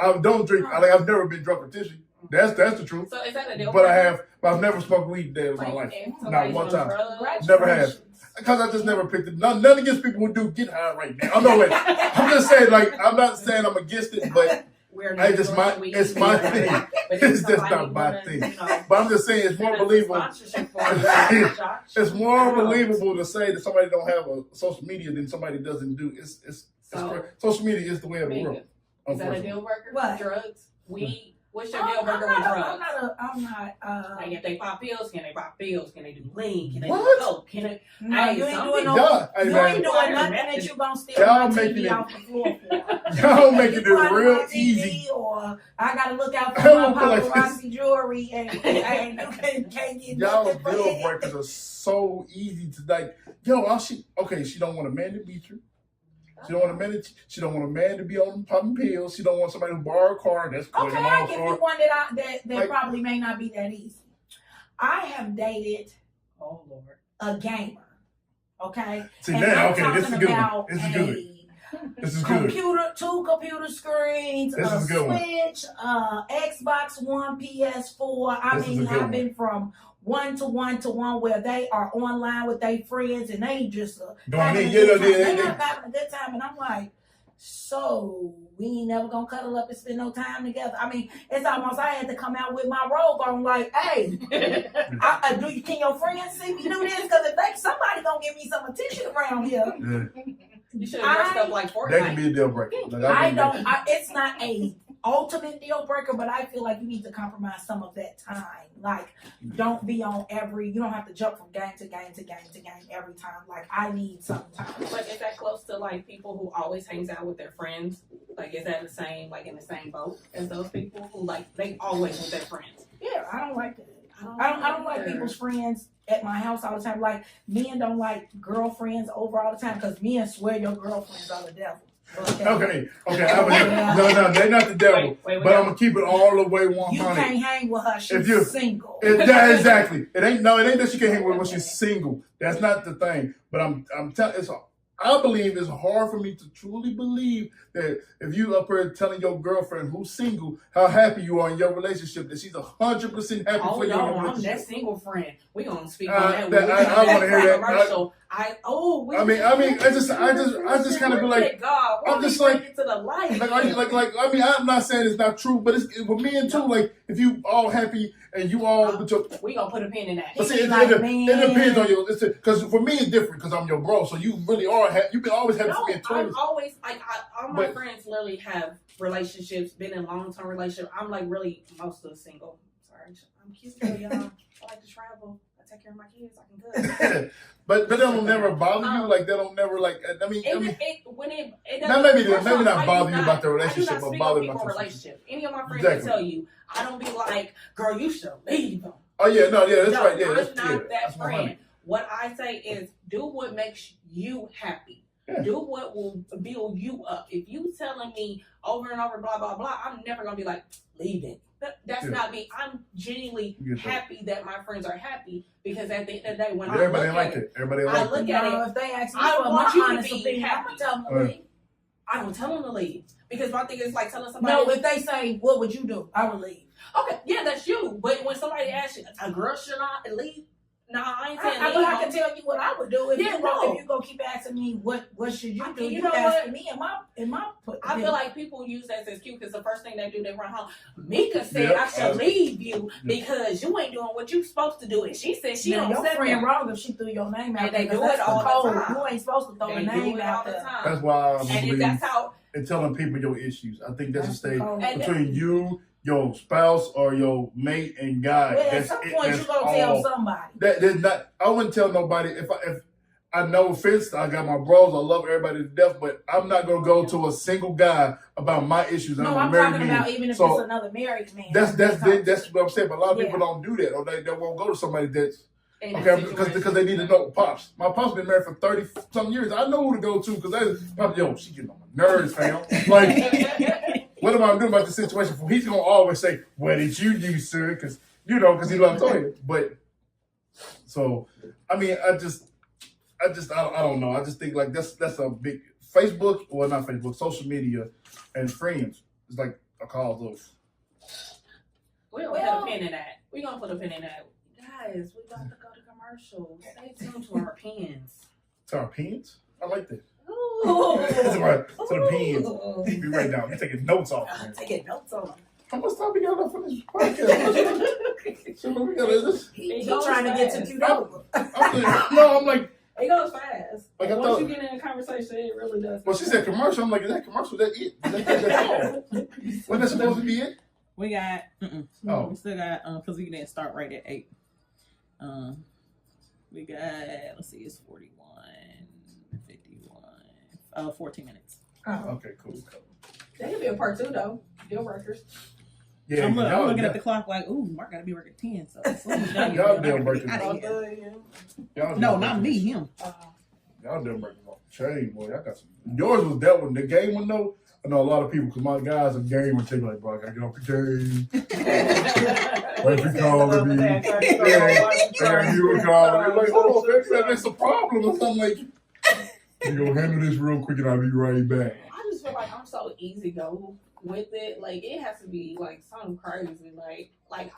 S3: I don't drink. I've never been drunk or tipsy. That's the truth.
S1: So is that a deal
S3: But
S1: breaker?
S3: I've never smoked weed a day in my
S1: Like,
S3: life.
S1: if
S3: Not
S1: somebody's
S3: one
S1: on
S3: time.
S1: drugs?
S3: Never have. Because I just never picked it. None against people who do get high right now. I'm just saying, like, I'm not saying I'm against it, but
S1: We're
S3: I just
S1: endorsing
S3: my
S1: weed.
S3: it's my thing.
S1: But if
S3: It's just
S1: somebody
S3: not my
S1: wanna,
S3: thing.
S1: you know,
S3: But I'm just saying it's more
S1: send us a
S3: believable.
S1: sponsorship for it, Josh.
S3: It's more
S1: Wow.
S3: believable to say that somebody don't have a social media than somebody doesn't do. It's
S1: So,
S3: social media is the way of the
S1: Megan,
S3: world.
S1: is that a
S3: Unfortunately.
S1: deal breaker?
S2: What?
S1: Drugs, weed. What's your deal breaker with drugs?
S2: I'm not.
S1: Like if they pop pills, can they pop pills? Can they do lean? Can they
S3: What?
S1: do coke? Can they?
S2: No,
S1: Hey,
S2: you ain't
S1: some
S2: doing
S1: people-
S2: no.
S3: Hey,
S2: You
S3: man,
S2: ain't doing nothing that you gonna steal
S3: Y'all
S2: my
S3: making
S2: TV
S3: it-
S2: off the floor for.
S3: Y'all making it
S2: You watch
S3: real
S2: my TV,
S3: easy.
S2: or I gotta look out
S3: I
S2: for
S3: don't
S2: my
S3: feel like
S2: paparazzi jewelry, and you can't get
S3: Y'all
S2: nothing for
S3: deal
S2: it.
S3: breakers are so easy to like. Yo, she don't want a man to beat her. She don't want a man. She don't want a man to be on popping pills. She don't want somebody to borrow a car. That's good.
S2: Okay, I give you one that
S3: Like-
S2: probably may not be that easy. I have dated
S1: Oh Lord.
S2: a gamer. Okay.
S3: See
S2: And
S3: now,
S2: I'm
S3: okay, this is
S2: talking
S3: good.
S2: about
S3: This is good. This is good.
S2: two computer screens,
S3: This
S2: a
S3: is a good one.
S2: Switch, Xbox One, PS4. I
S3: This is a
S2: mean,
S3: good
S2: I've
S3: one.
S2: been from one to one where they are online with their friends and they just having a good time. They not having a good time, and I'm like, so we ain't never gonna cuddle up and spend no time together. I mean, it's almost I had to come out with my robe on, like, hey, can your friends see me do this? Because if somebody gonna give me some attention around here.
S3: Yeah.
S1: You should have dressed up like
S3: That can
S1: Fortnite.
S3: be a deal breaker. Like,
S2: It's not a ultimate deal breaker, but I feel like you need to compromise some of that time. Like, don't be on you don't have to jump from game to game to game to game every time. Like, I need some time.
S1: Like, is that close to like people who always hangs out with their friends? Like, is that the same, like in the same boat as those people who like they always with their friends?
S2: Yeah, I don't like that. I don't like people's friends at my house all the time. Like, men don't like girlfriends over all the time because men swear your girlfriends are the devil.
S3: Okay. No, they're not the devil.
S1: Wait,
S3: but I'm gonna keep it all the way 100.
S2: You can't hang with her. She's
S3: If you-
S2: single.
S3: Exactly. It ain't that she can't hang with when she's single. That's not the thing. But I'm telling I believe it's hard for me to truly believe that if you up here telling your girlfriend who's single how happy you are in your relationship, that she's 100% happy
S1: Oh
S3: for you in your
S1: no, I'm
S3: relationship.
S1: that single friend. We gonna speak on that.
S3: I wanna hear that.
S1: Commercial. I
S3: just kind of be like,
S1: God,
S3: I'm just like,
S1: into the light.
S3: I'm not saying it's not true, but it's with men too. Like, if you all happy and you all,
S1: we gonna put a pin in that.
S3: but see, it
S2: Like,
S3: depends on you. Because for me, it's different because I'm your bro. So you really are. You can always have
S1: No,
S3: me in
S1: I'm
S3: terms.
S1: always like all my
S3: But-
S1: friends literally have relationships, been in long-term relationships. I'm like really mostly single. Sorry, I'm cute though, y'all. I like to travel. I take care of my kids. I can cook.
S3: but that don't never bother you. Like that don't never like. I mean,
S1: It
S3: Now, maybe
S1: first
S3: maybe
S1: off,
S3: not
S1: I
S3: bother
S1: do
S3: you about the relationship,
S1: I do not
S3: but
S1: speak
S3: bother
S1: on
S3: about
S1: people's
S3: the
S1: relationship. Any of my friends
S3: Exactly.
S1: will tell you, I don't be like, girl, you should leave them.
S3: Oh yeah, no, yeah, that's
S1: No,
S3: right. Yeah,
S1: I'm
S3: that's
S1: not
S3: yeah,
S1: that
S3: that's
S1: friend. What I say is, do what makes you happy.
S3: Yeah.
S1: Do what will build you up. If you telling me over and over, blah blah blah, I'm never gonna be like, leave it. That's
S3: Yeah.
S1: not me. I'm genuinely
S3: You get that.
S1: happy that my friends are happy because at the end of the day, when
S3: Everybody
S1: I look
S3: like
S1: at
S3: it. Everybody
S1: I
S3: like
S1: look
S3: it.
S1: at
S2: No,
S1: it.
S2: if they ask me
S1: I
S2: for
S1: want
S2: my
S1: you to
S2: honest
S1: be
S2: opinion, I'm
S1: happy.
S2: gonna tell them to
S3: Right.
S2: leave.
S1: I don't tell them to leave because my thing is like telling somebody.
S2: No, if they say, "What would you do?" I would leave.
S1: Okay, yeah, that's you. But when somebody asks you, a girl should not leave. Nah, I ain't saying
S2: I
S1: leave.
S2: can tell you what I would do if
S1: Yeah,
S2: you
S1: no.
S2: if you go keep asking me what should you do.
S1: You
S2: You
S1: know
S2: asking me in my
S1: I feel like people use that as cute because the first thing they do, they run home. Mika said
S3: Yep.
S1: I should leave you because you ain't doing what you supposed to do, and she said she
S2: now,
S1: don't
S2: your
S1: set
S2: friend
S1: them.
S2: wrong if she threw your name out
S1: And
S2: there.
S1: they
S2: 'cause
S1: do it
S2: that's the
S1: all the
S2: code.
S1: time.
S2: You ain't supposed to throw
S1: They
S2: the
S1: do
S2: name
S1: it all
S2: out
S1: the
S2: there.
S1: time.
S3: That's why I
S1: And
S3: believe
S1: that's how.
S3: in telling people your issues. I think that's a
S2: That's the
S3: stage
S2: code.
S1: And
S3: between you, your spouse, or your mate and God.
S2: Well, at
S3: That's
S2: some
S3: it.
S2: point
S3: That's
S2: you gonna
S3: all.
S2: tell somebody.
S3: There's not. I wouldn't tell nobody if I know offense. I got my bros. I love everybody to death, but I'm not gonna go to a single guy about my issues.
S2: No,
S3: I'm a
S2: I'm
S3: married
S2: talking
S3: man.
S2: about even if
S3: So,
S2: it's another married man.
S3: That's what I'm saying. But a lot of
S2: Yeah.
S3: people don't do that, or they won't go to somebody that's
S1: in that
S3: okay
S1: situation.
S3: because they need to know pops. My pops been married for 30 some years. I know who to go to because yo, she getting on my nerves, fam. Like, what am I doing about the situation? He's gonna always say, "What did you do, sir?" Because he loves Toya. But so, I mean, I don't know. I just think like that's a big Facebook, or not Facebook, social media, and friends. It's like a cause of.
S1: We're gonna put a pin in that. We're gonna put a pin in that. Guys, we about to go to commercial. Stay tuned to our pins.
S3: To our pens? I like that.
S1: Ooh.
S3: To the pens. Be right down. You're taking notes off.
S1: I'm taking notes on them.
S3: How much time we got left for this podcast? So we got this.
S2: He trying to get to Qdoba.
S3: I'm like,
S1: It goes fast.
S3: Like I
S1: Once
S3: thought-
S1: you get in a conversation, it really does.
S3: well, she said commercial. I'm like, is that commercial? Is that it? That's all. Wasn't that supposed to be it?
S4: We got.
S3: Oh.
S4: We still got because we didn't start right at 8. We got. Let's see, it's 41, 51, 14 minutes.
S3: Okay, cool.
S1: That could be a part 2 though. Deal breakers.
S3: Yeah,
S4: I'm
S3: y'all
S4: looking at the clock like, ooh, Mark gotta be working 10. So as soon as y'all
S3: Y'all
S4: get
S3: deal
S4: done,
S3: breakers.
S4: I gotta get out of
S5: Oh,
S4: here.
S3: y'all
S4: No,
S3: deal
S4: not
S3: breakers.
S4: me, him.
S3: Y'all done breaking off the chain, boy. Y'all got some. Yours was that one. The game one though. I know a lot of people because my guys are gamers. They be like, bro, I gotta get off the game. Wait for calling me. Yeah, I gotta give a call. They're like, oh, that's a problem or something like. You gonna handle this real quick and I'll be right back.
S1: I just feel like I'm so easy go with it. Like it has to be like something crazy. Like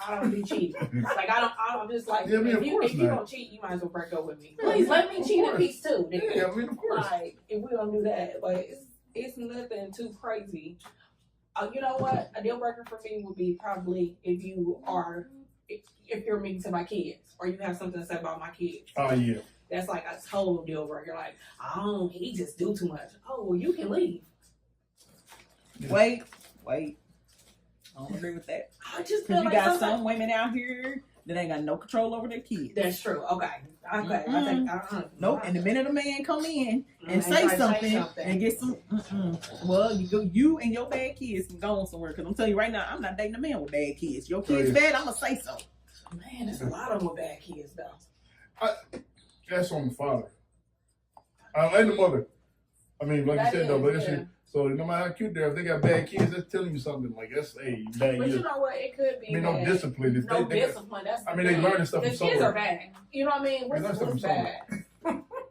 S1: I don't be cheating. Like I'm just like
S3: Yeah, I mean, of course
S1: if you
S3: not.
S1: don't cheat, you might as well break up with me.
S3: Yeah,
S1: Please let me
S3: of
S1: cheat in
S3: course.
S1: peace too. nigga.
S3: Yeah, I mean, of course.
S1: Like if we don't do that, like it's nothing too crazy. You know what? A deal breaker for me would be probably if you're mean to my kids or you have something to say about my kids.
S3: Oh yeah.
S1: That's like a total deal breaker. Like, he just do too much. Oh, well, you can leave.
S4: Wait. I don't agree with that.
S1: I just
S4: Because
S1: feel
S4: you
S1: like
S4: got
S1: sometimes-
S4: some women out here that ain't got no control over their kids.
S1: That's true. Okay. I think.
S4: Nope. And the minute a man come in and
S1: Mm,
S4: say
S1: and
S4: something and get some, well, you and your bad kids can go on somewhere. Because I'm telling you right now, I'm not dating a man with bad kids. Your kids
S3: Oh, yeah.
S4: bad, I'm gonna say so.
S1: Man, there's a lot of them with bad kids though.
S3: That's on the father. And the mother. I mean, like
S1: That
S3: you said though,
S1: is,
S3: but that's
S1: yeah.
S3: it. So no matter how cute they are, if they got bad kids, that's telling you something. Like that's bad
S1: But
S3: years.
S1: you know what? It could be.
S3: I mean, no
S1: bad.
S3: discipline. If
S1: No
S3: they got,
S1: discipline. That's.
S3: I mean, they learning stuff
S1: The
S3: from
S1: kids
S3: somewhere.
S1: are bad. You know what I mean?
S3: They learn
S1: What's
S3: stuff from
S1: bad?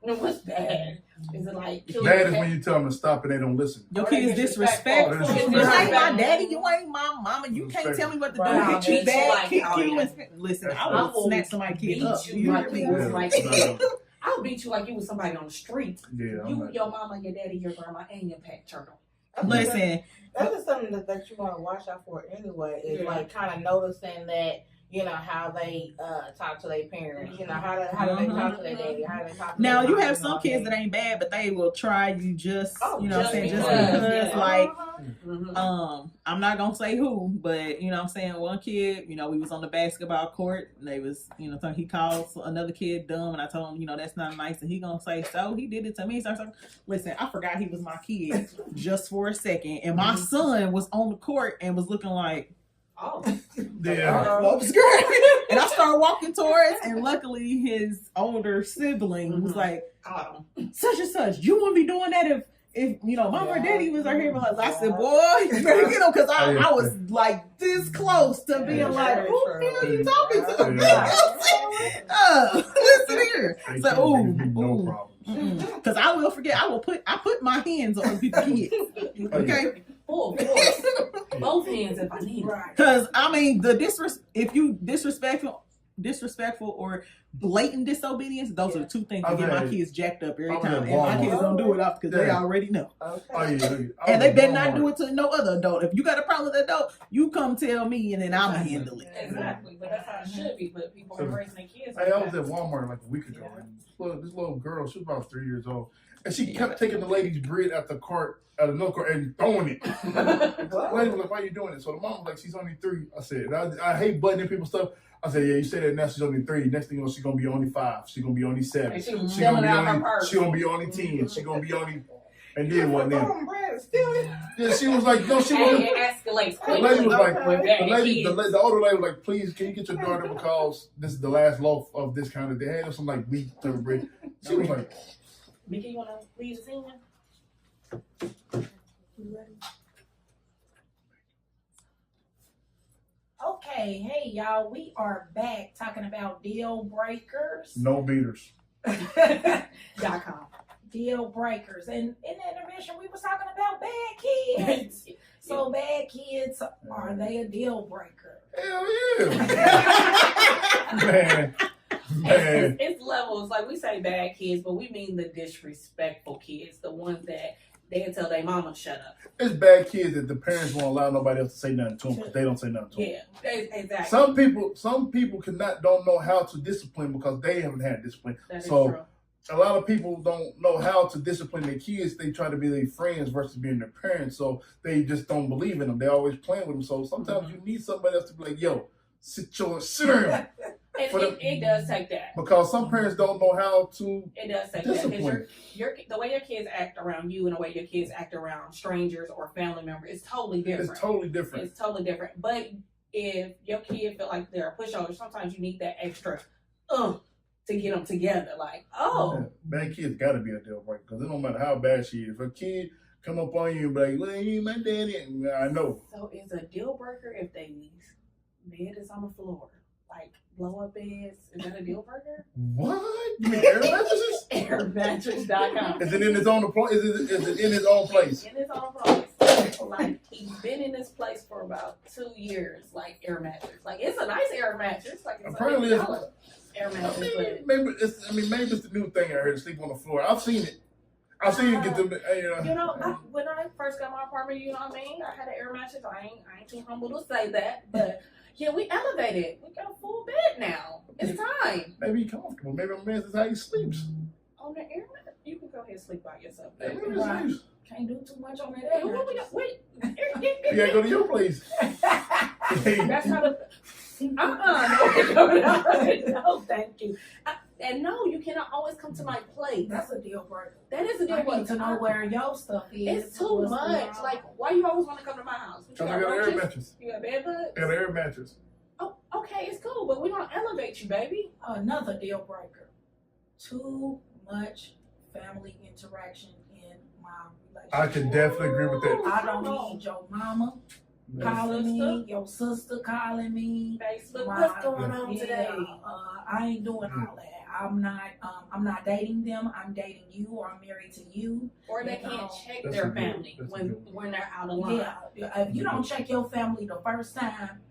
S1: No, what's bad? Is it like killing
S3: bad
S1: your
S3: is
S1: cat?
S3: when you tell them to stop and they don't listen.
S4: Your
S1: Or they
S4: kids disrespectful.
S3: disrespectful.
S4: You ain't my
S1: Disrespectful.
S4: daddy. You ain't my mama. You can't tell me what to do.
S1: Right.
S4: Hit you
S1: Beat you
S4: bad,
S1: like-
S4: kick
S1: oh,
S4: you.
S1: yeah.
S4: And listen, I
S1: I
S4: will
S1: will
S4: snatch somebody's kid
S1: beat
S4: up.
S1: you
S4: You
S1: like
S4: hear me?
S1: you was
S3: Yeah,
S1: like.
S3: it's not good.
S1: I'll beat you like you was somebody on the street.
S3: Yeah, I'm
S1: You,
S3: not.
S1: your mama, your daddy, your grandma, and your pet turtle.
S4: Listen,
S5: That's just something that you want to watch out for anyway. Is
S1: Yeah.
S5: like kind of noticing that, you know, how they talk to their parents. You know, how do they talk to their daddy? How do they talk to
S4: now
S5: their
S4: you
S5: mom,
S4: have some kids that ain't bad, but they will try you just,
S5: Oh,
S4: you know what I'm saying, just
S1: because,
S4: because,
S1: yeah.
S4: like,
S1: Mm-hmm.
S4: I'm not gonna say who, but you know what I'm saying, one kid, you know, we was on the basketball court and they was, you know, he called another kid dumb and I told him, you know, that's not nice, and he gonna say, so he did it to me. So I said, listen, I forgot he was my kid just for a second, and my son was on the court and was looking like,
S1: Oh,
S3: Yeah.
S4: whoops, girl. And I started walking towards, and luckily his older sibling was like,
S1: oh.
S4: such and such, you wouldn't be doing that if you know, mama or daddy was out here. But I said, boy, you better get him, because I was like this close to being like, who the hell are you talking to? Listen here.
S3: They
S4: So,
S3: can't give me no
S4: ooh.
S3: problems.
S4: Because I will forget. I put my hands on people's kids. Okay.
S1: Full force. Both hands if I need it.
S5: Right.
S4: Because I mean, if you disrespectful or blatant disobedience, those are the two things that get my kids jacked up every
S3: I'm
S4: time.
S3: at
S4: And my
S3: Walmart.
S4: kids don't do it off because they
S3: Yeah.
S4: already know.
S5: Okay.
S3: Oh yeah.
S4: And they better not do it to no other adult. If you got a problem with an adult, you come tell me and then I'm going to handle it.
S1: Exactly, but that's how it should be. But people are raising their kids.
S3: Hey, I was at Walmart like a week ago, and this little girl, she was about 3 years old, and she kept taking the lady's bread out the cart, out of another cart, and throwing it. The lady was like, "Why are you doing it?" So the mom was like, "She's only 3." I said, "I hate buttoning people's stuff." I said, "Yeah, you say that now. She's only 3. Next thing you know, she's gonna be only 5. She's gonna be only 7.
S1: And she was
S3: She's gonna
S1: stealing
S3: be
S1: out her
S3: only.
S1: purse.
S3: She gonna be only 10. She's gonna be only." And then one then.
S5: Throwing bread, stealing.
S3: Yeah, she was like, "No, she
S1: Hey,
S3: was."
S1: it escalates
S3: The
S1: quickly.
S3: lady was like,
S1: with bad kids.
S3: the older lady was like, "Please, can you get your daughter because this is the last loaf of this kind of day." They had some like wheat to bread. She was like,
S1: Mickey, you wanna leave the scene?
S2: Okay, hey y'all, we are back talking about deal breakers.
S3: "No beaters."
S1: .com.
S2: Deal breakers. And in the intermission, we was talking about bad kids. So bad kids, are they a deal breaker?
S3: Hell yeah, man.
S1: It's levels. Like we say bad kids, but we mean the disrespectful kids, the ones that they tell their mama shut up.
S3: It's bad kids that the parents won't allow nobody else to say nothing to them because they don't say nothing to them.
S1: Yeah, exactly.
S3: Some people don't know how to discipline because they haven't had discipline.
S1: That is
S3: so
S1: true.
S3: a lot of people don't know how to discipline their kids. They try to be their friends versus being their parents. So they just don't believe in them. They're always playing with them. So sometimes you need somebody else to be like, yo, sit down.
S1: And it does take that.
S3: Because some parents don't know how to
S1: It does take
S3: discipline.
S1: that. Because the way your kids act around you and the way your kids act around strangers or family members is totally different.
S3: It's totally different.
S1: It's totally different. But if your kid feel like they're a pushover, sometimes you need that extra to get them together. Like,
S3: Yeah, bad kids got to be a deal breaker because it don't matter how bad she is. If a kid come up on you and be like, well, you ain't my daddy. I know.
S1: So it's a deal breaker if they bed is on the floor. Like blow up beds. Is that a deal breaker?
S3: What? You mean air mattresses?
S1: Airmattress.com.
S3: Is it in its own place? Is it in its own place?
S1: In his own place. Like he's been in this place for about 2 years. Like air mattress. Like it's a nice air mattress. Like it's
S3: Apparently
S1: a
S3: it's
S1: air mattress. But
S3: maybe it's the new thing I heard, sleep on the floor. I've seen it. I've seen it get them.
S1: you know, when I first got my apartment, you know what I mean? I had an air mattress. I ain't too humble to say that, but yeah, we elevated. We got a full bed now. It's time.
S3: Maybe he's comfortable. Maybe a man is how he sleeps.
S1: On the air mattress, you can go ahead and sleep by yourself.
S3: Maybe
S1: Baby.
S3: he sleeps.
S2: Can't do too much on that.
S1: Hey, what we got? Wait.
S3: You gotta go to your place.
S1: That's how the. No, thank you. And no, you cannot always come to my place.
S2: That's a deal breaker.
S1: That is a deal
S2: I
S1: breaker.
S2: need to know where your stuff is.
S1: It's too much. Like, why you always want to come to my house? What,
S3: Because
S1: you
S3: I got an air
S1: roaches?
S3: mattress.
S1: You got bed bugs?
S3: I got an air mattress.
S1: Oh, okay, it's cool, but we don't elevate you, baby.
S2: Another deal breaker. Too much family interaction in my relationship.
S3: I can definitely agree with that.
S2: I don't need your mama calling me, your sister calling me.
S1: Facebook,
S2: my-
S1: what's going on today?
S2: I ain't doing all that. I'm not dating them. I'm dating you, or I'm married to you.
S1: Or they
S2: You
S1: can't
S2: know,
S1: check
S3: that's
S1: their
S3: a good-
S1: family
S3: that's a
S1: when
S3: good
S1: when they're out of line.
S2: Yeah, if you don't check your family the first time,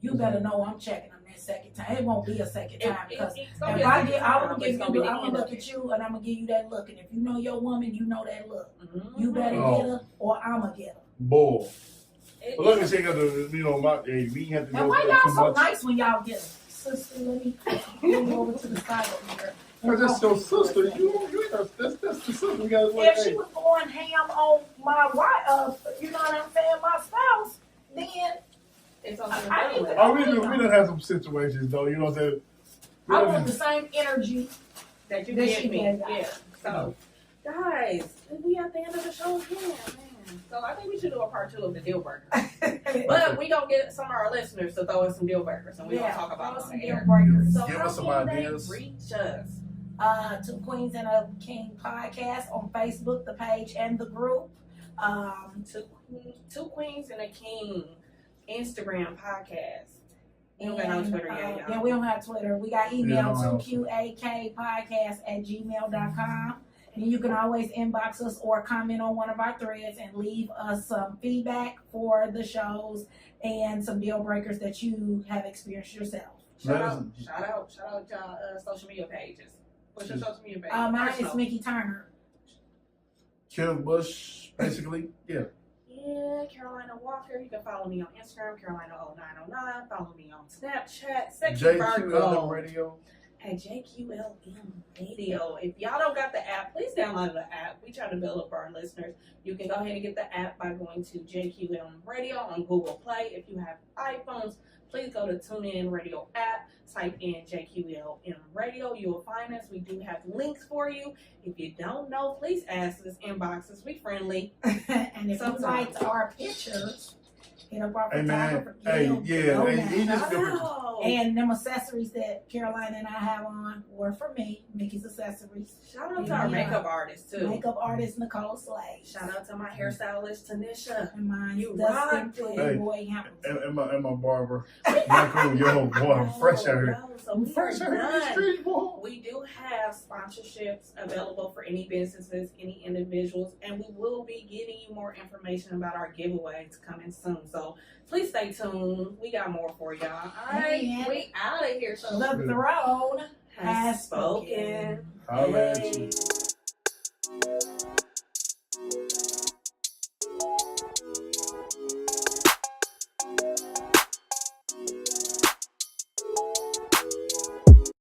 S2: you better know I'm checking them that second time. It won't be a second time because
S1: it's
S2: if
S1: gonna be a
S2: I
S1: second
S2: get,
S1: time,
S2: I'm
S1: but
S2: gonna
S1: it's
S2: give
S1: gonna be
S2: you,
S1: the
S2: I'm gonna
S1: end
S2: look
S1: of
S2: at you and I'm gonna give you that look. And if you know your woman, you know that look.
S1: it.
S2: You better
S3: Oh.
S2: get her, or I'ma get her.
S3: Boy.
S1: It-
S3: But look at you got to, we have to
S2: And
S3: go
S2: why
S3: through
S2: y'all
S3: too
S2: so
S3: much.
S2: nice when y'all get her? Sister, let me move over to the side over here.
S3: Because that's your sister. That's the sister. We got to
S2: If she was going ham on my wife, you know what I'm saying, my spouse, then
S1: It's on
S2: I need to-
S3: Oh, we done have some situations though. You know what I'm saying? We
S2: I
S3: done-
S2: want the same energy.
S1: that you
S2: That
S1: give
S2: she
S1: me.
S2: gave
S1: Yeah. So, guys, we at the end of the show again, man. So I think we should do a part 2 of the deal breaker. But we gonna get some of our listeners to throw in some deal breakers, and we gonna talk about
S2: throw
S1: it on
S2: some
S1: the
S2: deal
S1: air.
S2: breakers.
S1: So
S3: Give
S1: how
S3: us some
S1: can
S3: ideas.
S1: they reach us?
S2: Two Queens and a King podcast on Facebook, the page and the group.
S1: Two Queens and a King Instagram podcast. You don't got no Twitter yet, y'all.
S2: Yeah, we don't have Twitter. We got
S3: Yeah,
S2: email
S3: I don't
S2: 2qakpodcast@gmail.com. And you can always inbox us or comment on one of our threads and leave us some feedback for the shows and some deal breakers that you have experienced yourself.
S1: Shout out y'all social media pages. What's your social media page?
S2: Mine is
S1: Personal.
S2: Mickey Turner.
S3: Kev Bush, basically. Yeah.
S1: Yeah, Carolina Walker. You can follow me on Instagram, Carolina0909. Follow me on Snapchat, Sexy
S3: JQLM
S1: Virgo,
S3: Radio.
S1: at JQLM Radio. If y'all don't got the app, please download the app. We try to build up our listeners. You can go ahead and get the app by going to JQLM Radio on Google Play. If you have iPhones, please go to TuneIn Radio app, type in JQLM Radio. You will find us. We do have links for you. If you don't know, please ask us, inbox us. We friendly.
S2: And if you
S1: Sometimes.
S2: liked our pictures, hit up our
S3: Hey, man.
S2: photographer.
S3: Hey,
S2: Gil.
S3: yeah,
S2: Go
S3: hey,
S2: now.
S3: he just-
S1: Wow.
S2: And them accessories that Caroline and I have on were for me, Mickey's accessories.
S1: Shout out to our makeup artist, too.
S2: Makeup artist Nicole Slade.
S1: Shout out to my hairstylist, Tanisha.
S2: And mine,
S1: You
S2: Dustin
S1: rocked it.
S2: Playboy Hamilton.
S3: And my barber. Michael, yo, boy, I'm fresh out here.
S1: No, so we are
S3: Fresh out here in the
S1: done.
S3: street, boy.
S1: We do have sponsorships available for any businesses, any individuals, and we will be giving you more information about our giveaways coming soon. So please stay tuned. We got more for y'all. All right,
S2: And
S1: we out of here. So
S2: The throne
S1: has spoken.
S3: Holla at you.
S1: Hey.